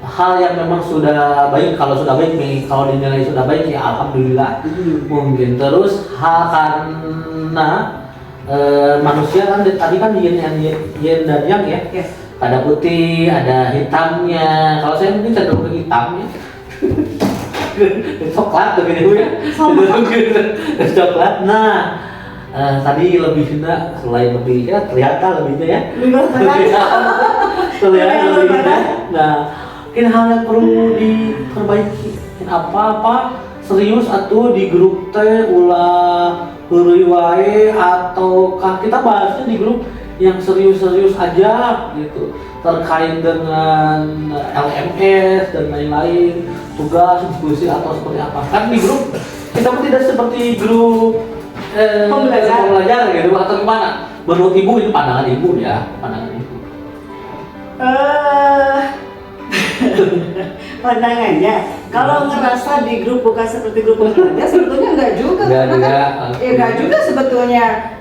hal yang memang sudah baik, kalau sudah baik, kalau dinilai sudah baik ya alhamdulillah. Mungkin terus hal karena manusia kan tadi kan yin dan yang ya. Yes. Ada putih, ada hitamnya. Kalau saya mungkin cenderung ke hitam ya. Coklat tuh gitu ya. Coklat. Nah, tadi lebih indah, selain lebih ya ternyata lebihnya ya. Terlihat lebih indah. Nah, mungkin hal yang perlu diperbaiki. Apa-apa serius atau di grup teh ulah heureuy wae ataukah kita bahasnya di grup yang serius-serius aja gitu terkait dengan LMS dan lain-lain, tugas, diskusi atau seperti apa. Kan di grup kita pun tidak seperti grup pembelajar gitu atau gimana. Menurut ibu itu pandangan ibu ya, pandangan ibu. Pandangannya, kalau ngerasa di grup bukan seperti grup pembelajar sebetulnya enggak juga. Enggak juga sebetulnya.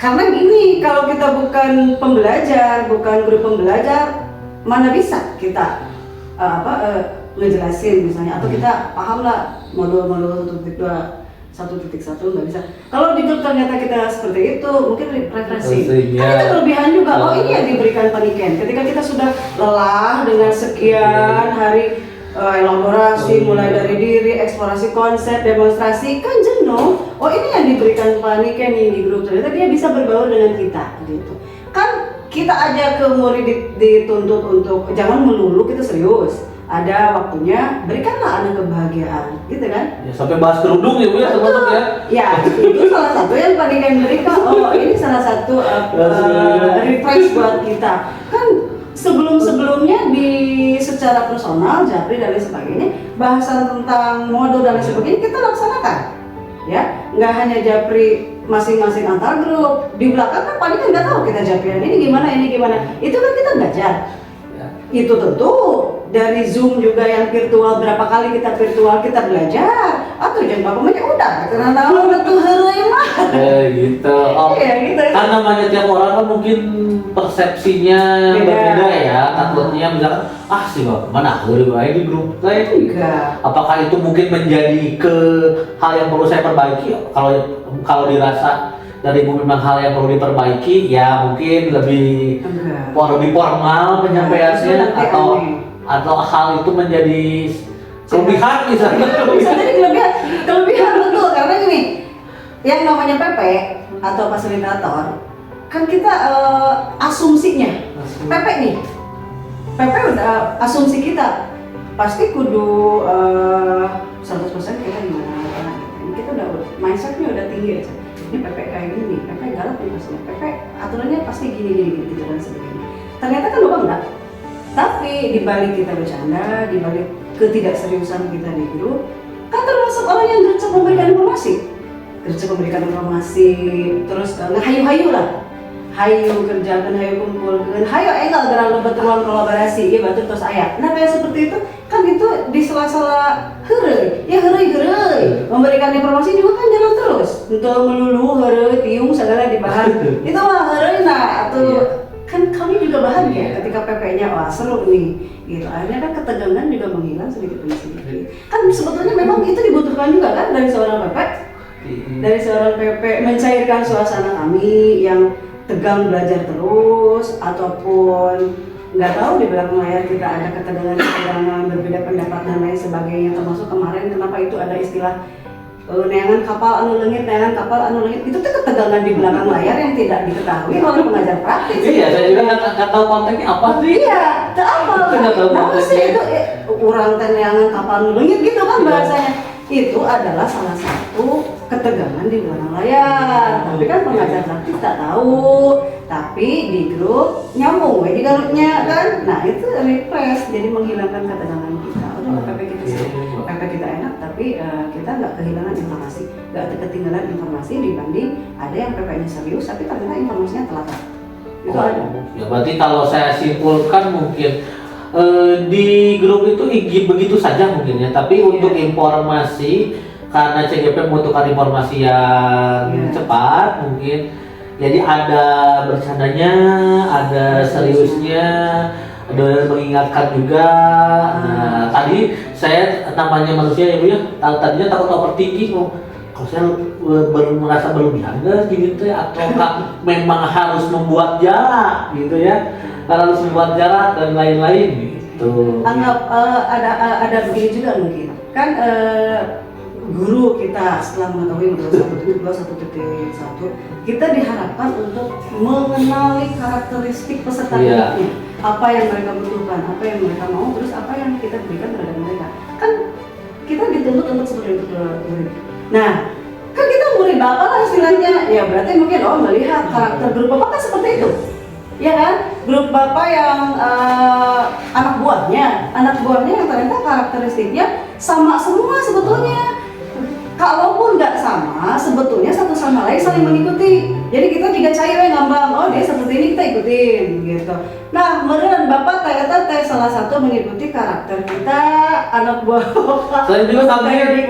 Karena gini, kalau kita bukan pembelajar, bukan grup pembelajar, mana bisa kita ngejelasin misalnya, atau kita paham lah modul-modul 1.1 nggak bisa. Kalau di grup ternyata kita seperti itu, mungkin refreshing. Kan kita kelebihan juga. Oh ini yang diberikan paniken. Ketika kita sudah lelah dengan sekian hari elaborasi, mulai dari diri, eksplorasi konsep, demonstrasi, kan jenuh. Oh ini yang diberikan paniken nih di grup, ternyata dia bisa berbaur dengan kita gitu. Kan kita aja ke murid dituntut untuk jangan melulu kita serius, ada waktunya berikanlah anak kebahagiaan, gitu kan? Ya, sampai bahas kerudung ya Bu ya termasuk ya. Ya, itu salah satu yang paling kan berikan. Oh, ini salah satu refresh buat kita. Kan sebelum-sebelumnya di secara personal, Japri dan lain sebagainya, bahasan tentang mode dan lain sebagainya kita laksanakan. Ya, nggak hanya Japri masing-masing antar grup. Di belakang kan paling kan nggak tahu kita Japri ini gimana, ini gimana. Itu kan kita belajar. Itu tentu dari Zoom juga yang virtual, berapa kali kita virtual kita belajar atau jangan bapak udah karena tahu betul hari mah gitu. Oh, iya, gitu. Kan namanya tiap orang kan mungkin persepsinya berbeda ya. Takutnya misalkan sih bang mana hari di grup saya enggak. Apakah itu mungkin menjadi hal yang perlu saya perbaiki? Kalau dirasa dari ibu memang hal yang perlu diperbaiki, ya mungkin lebih formal penyampaiannya atau hal itu menjadi kelebihan misalnya. Bisa jadi kelebihan betul karena gini, yang namanya PP atau fasilitator kan kita asumsinya PP nih, PP udah asumsi kita pasti kudu 100% kita gimana, kita udah mindsetnya udah tinggi aja. Ini PP kayak gini, PP galak nih maksudnya, PP aturannya pasti gini gitu dan sebagainya. Ternyata kan Bapak enggak. Tapi dibalik kita bercanda, dibalik ketidakseriusan kita di grup, kan termasuk orang yang gercep memberikan informasi, terus ngehayu-hayu lah. Hayu kerjakan, hayu kumpulkan, hayu egal gerak lebat ruang kolaborasi, ya batu terus ayat. Nah kayak seperti itu, kan itu di sela-sela heureuy, memberikan informasi juga kan jalan terus. Untuk melulu heureuy, tiung segala dibahas. Itu mah heureuy nah atau kan kami juga bahagia ketika PP-nya wah seru nih gitu. Akhirnya kan ketegangan juga menghilang sedikit demi sedikit. Kan sebetulnya memang itu dibutuhkan juga kan dari seorang PP. Dari seorang PP mencairkan suasana kami yang tegang belajar terus ataupun nggak tahu di belakang layar kita ada ketegangan berbeda pendapat dan lain sebagainya, termasuk kemarin kenapa itu ada istilah neangan kapal anu leungit itu tuh ketegangan di belakang layar yang tidak diketahui oleh pengajar praktis. Iya, saya juga nggak tahu konteksnya apa sih. Iya, apa sih itu urang teh neangan kapal anu leungit gitu kan bahasanya. Itu adalah salah satu ketegangan di belakang layar. Tapi kan pengajar praktis tak tahu, tapi di grup nyambung di garutnya kan. Nah itu refresh, jadi menghilangkan ketegangan kita. Udah PP kita enak, tapi kita nggak kehilangan informasi, nggak ketinggalan informasi dibanding ada yang PP-nya serius, tapi ternyata informasinya telat. Itu ada. Ya berarti kalau saya simpulkan mungkin di grup itu begitu saja mungkin ya, tapi untuk informasi karena CGP membutuhkan informasi yang cepat mungkin, jadi ada bercandanya, ada seriusnya, ada mengingatkan juga. Nah, tadi saya namanya manusia ya Bu ya, tadinya takut overthinking, kalau saya merasa berlebihan nggak gini tuh atau memang harus membuat jarak gitu ya, harus membuat jarak dan lain-lain gitu. Anggap ada begini juga mungkin kan guru kita setelah mengetahui modul 1.1 kita diharapkan untuk mengenali karakteristik peserta didiknya, apa yang mereka butuhkan, apa yang mereka mau, terus apa yang kita berikan terhadap mereka. Kan kita dituntut untuk seperti itu murid. Nah, kan kita murid bapak lah istilahnya, ya berarti mungkin melihat karakter grup bapak kan seperti itu. Ya kan, grup bapak yang anak buahnya yang ternyata karakteristiknya sama semua sebetulnya. Kalaupun nggak sama, sebetulnya satu sama lain saling mengikuti. Jadi kita juga cair ngambang, dia seperti ini kita ikutin gitu. Nah, meren bapak ternyata salah satu mengikuti karakter kita, anak buah bapak. Saya juga sampai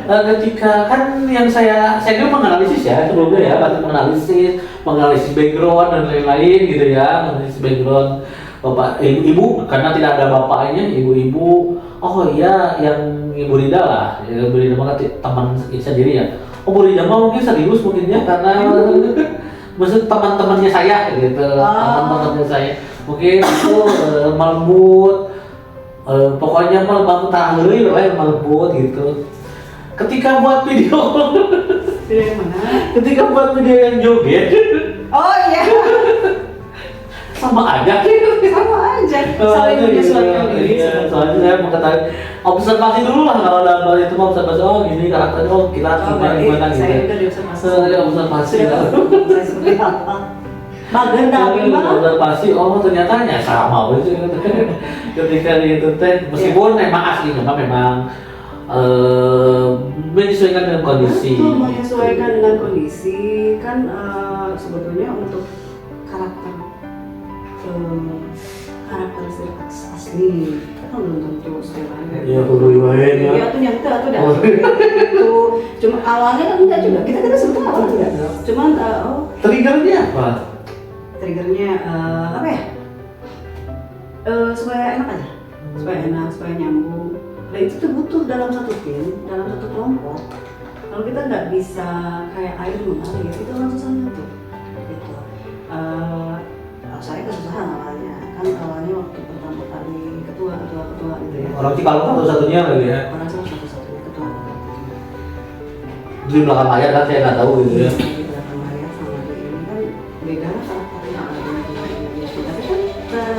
ketika kan yang saya juga menganalisis ya sebelumnya ya, bantu menganalisis background dan lain-lain gitu ya, menganalisis background bapak ibu karena tidak ada bapaknya, ibu-ibu. Oh iya, yang Ibu Rida lah, Ibu Rida mah teman sendiri ya. Bu Rida mah mungkin serius mungkin ya karena maksud teman-temannya saya gitu, teman-temannya saya mungkin itu melembut, pokoknya melembut tanggeri lah melembut gitu. Ketika buat video, yang mana? Ketika buat video yang joget, oh iya. sama aja Sama aja, saling menyesuaikan diri. Iya, soalnya saya mengetahui observasi dulu lah kalau dalam hal itu observasi, oh gini karakternya, oh kita harus gimana gitu. Saya juga diobservasi. Saya observasi lah. Saya seperti apa? Magen tapi mah. Observasi, oh ternyata ya sama gitu. Ketika itu teh, meskipun memang aslinya memang menyesuaikan dengan kondisi. Betul, menyesuaikan dengan kondisi kan sebetulnya untuk karakter karakteristik asli kan belum tentu setiap hari. Iya, kudu ibahin ya. Iya, tuh nyata tuh dah. Itu cuma awalnya kan enggak juga. Kita sebetulnya awalnya enggak. Cuman Triggernya apa? triggernya apa ya? Supaya enak aja. Supaya enak, supaya nyambung. Nah itu tuh butuh dalam satu tim, dalam satu kelompok. Kalau kita nggak bisa kayak air mengalir, itu kan susah nyatu. Gitu. Saya kesusahan awalnya, kan awalnya waktu pertama kali ketua gitu ya. Orang Cikalong satu-satunya kali ya. Orang satu-satunya ketua. Di belakang layar kan saya nggak tahu gitu ya. Di belakang layar sama di ini kan beda lah karakternya ada yang tapi kan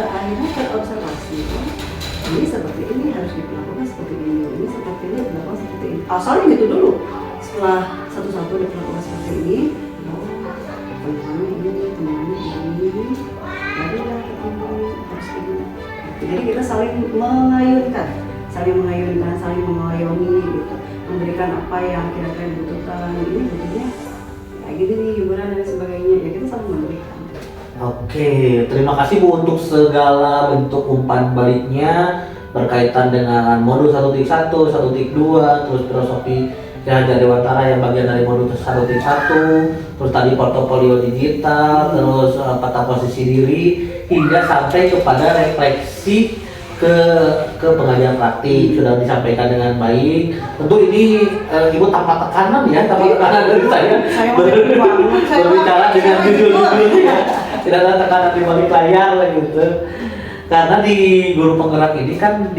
akhirnya terobservasi kan. Ini seperti ini harus dilakukan seperti ini seperti ini dilakukan seperti ini. Asalnya gitu dulu. Setelah satu-satu dilakukan seperti ini, teman-temannya ini, barulah ketemu harus ini. Jadi kita saling mengayunkan, saling mengayomi gitu, memberikan apa yang kira-kira dibutuhkan. Ini butuhnya kayak gini nih hiburan dan sebagainya. Ya kita saling memberikan. Oke, terima kasih Bu untuk segala bentuk umpan baliknya berkaitan dengan modul 1.1, 1.2, terus filosofi Ki Hajar Dewantara yang bagian dari modul 1.1, terus tadi portofolio digital, terus peta posisi diri, hingga sampai kepada refleksi ke pengajian praktik sudah disampaikan dengan baik. Tentu ini Ibu tanpa tekanan ya, tanpa tekanan dari saya berbicara dengan jujur ya, tidak ada tekanan di balik layar lah gitu. Karena di guru penggerak ini kan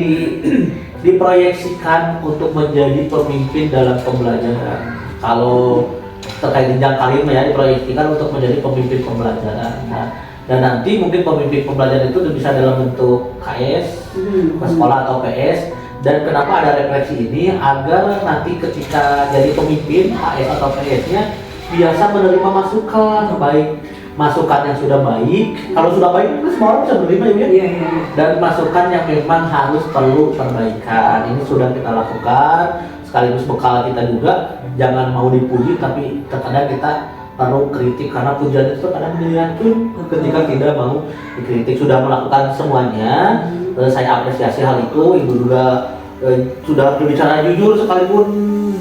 diproyeksikan untuk menjadi pemimpin dalam pembelajaran. Kalau terkait jenjang karir ya diproyeksikan untuk menjadi pemimpin pembelajaran. Nah, dan nanti mungkin pemimpin pembelajaran itu bisa dalam bentuk KS, sekolah atau PS. Dan kenapa ada refleksi ini? Agar nanti ketika jadi pemimpin KS atau PS-nya biasa menerima masukan, baik masukan yang sudah baik, kalau sudah baik kan semua orang bisa menerima ya. Iya. Dan masukan yang memang harus perlu perbaikan. Ini sudah kita lakukan, sekaligus bekal kita juga. Jangan mau dipuji, tapi terkadang kita perlu kritik karena pujian itu kadang diracun ketika tidak mau dikritik. Sudah melakukan semuanya, saya apresiasi hal itu. Ibu juga sudah berbicara jujur sekalipun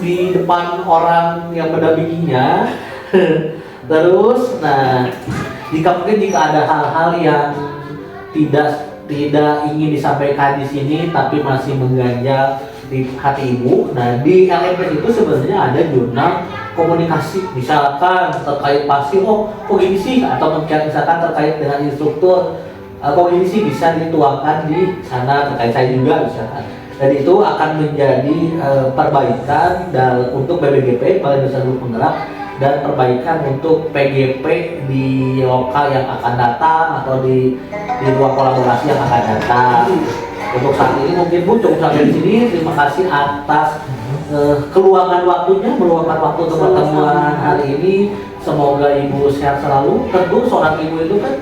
di depan orang yang mendampinginya. Terus, nah, jika ada hal-hal yang tidak ingin disampaikan di sini, tapi masih mengganjal di hati ibu, nah di LMS itu sebenarnya ada jurnal komunikasi, misalkan terkait pasif, kok gini sih, atau misalkan terkait dengan instruktur, kok gini sih bisa dituangkan di sana terkait saya juga misalkan. Dan itu akan menjadi perbaikan untuk BBGP, Balai Besar Guru Penggerak, dan perbaikan untuk PGP di lokal yang akan datang atau di ruang kolaborasi yang akan datang. Untuk saat ini mungkin Bu cukup sampai di sini. Terima kasih atas meluangkan waktu untuk pertemuan hari ini. Semoga Ibu sehat selalu. Tentu seorang ibu itu kan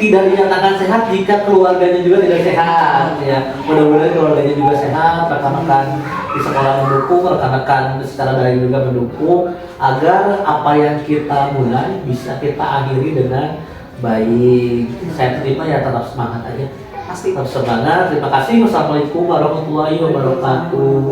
tidak dinyatakan sehat jika keluarganya juga tidak sehat ya. Mudah-mudahan keluarganya juga sehat, rekan-rekan di sekolah mendukung, rekan-rekan secara daring juga mendukung agar apa yang kita mulai bisa kita akhiri dengan baik. Saya terima ya, tetap semangat aja. Pasti. Tetap semangat. Terima kasih. Wassalamualaikum warahmatullahi wabarakatuh.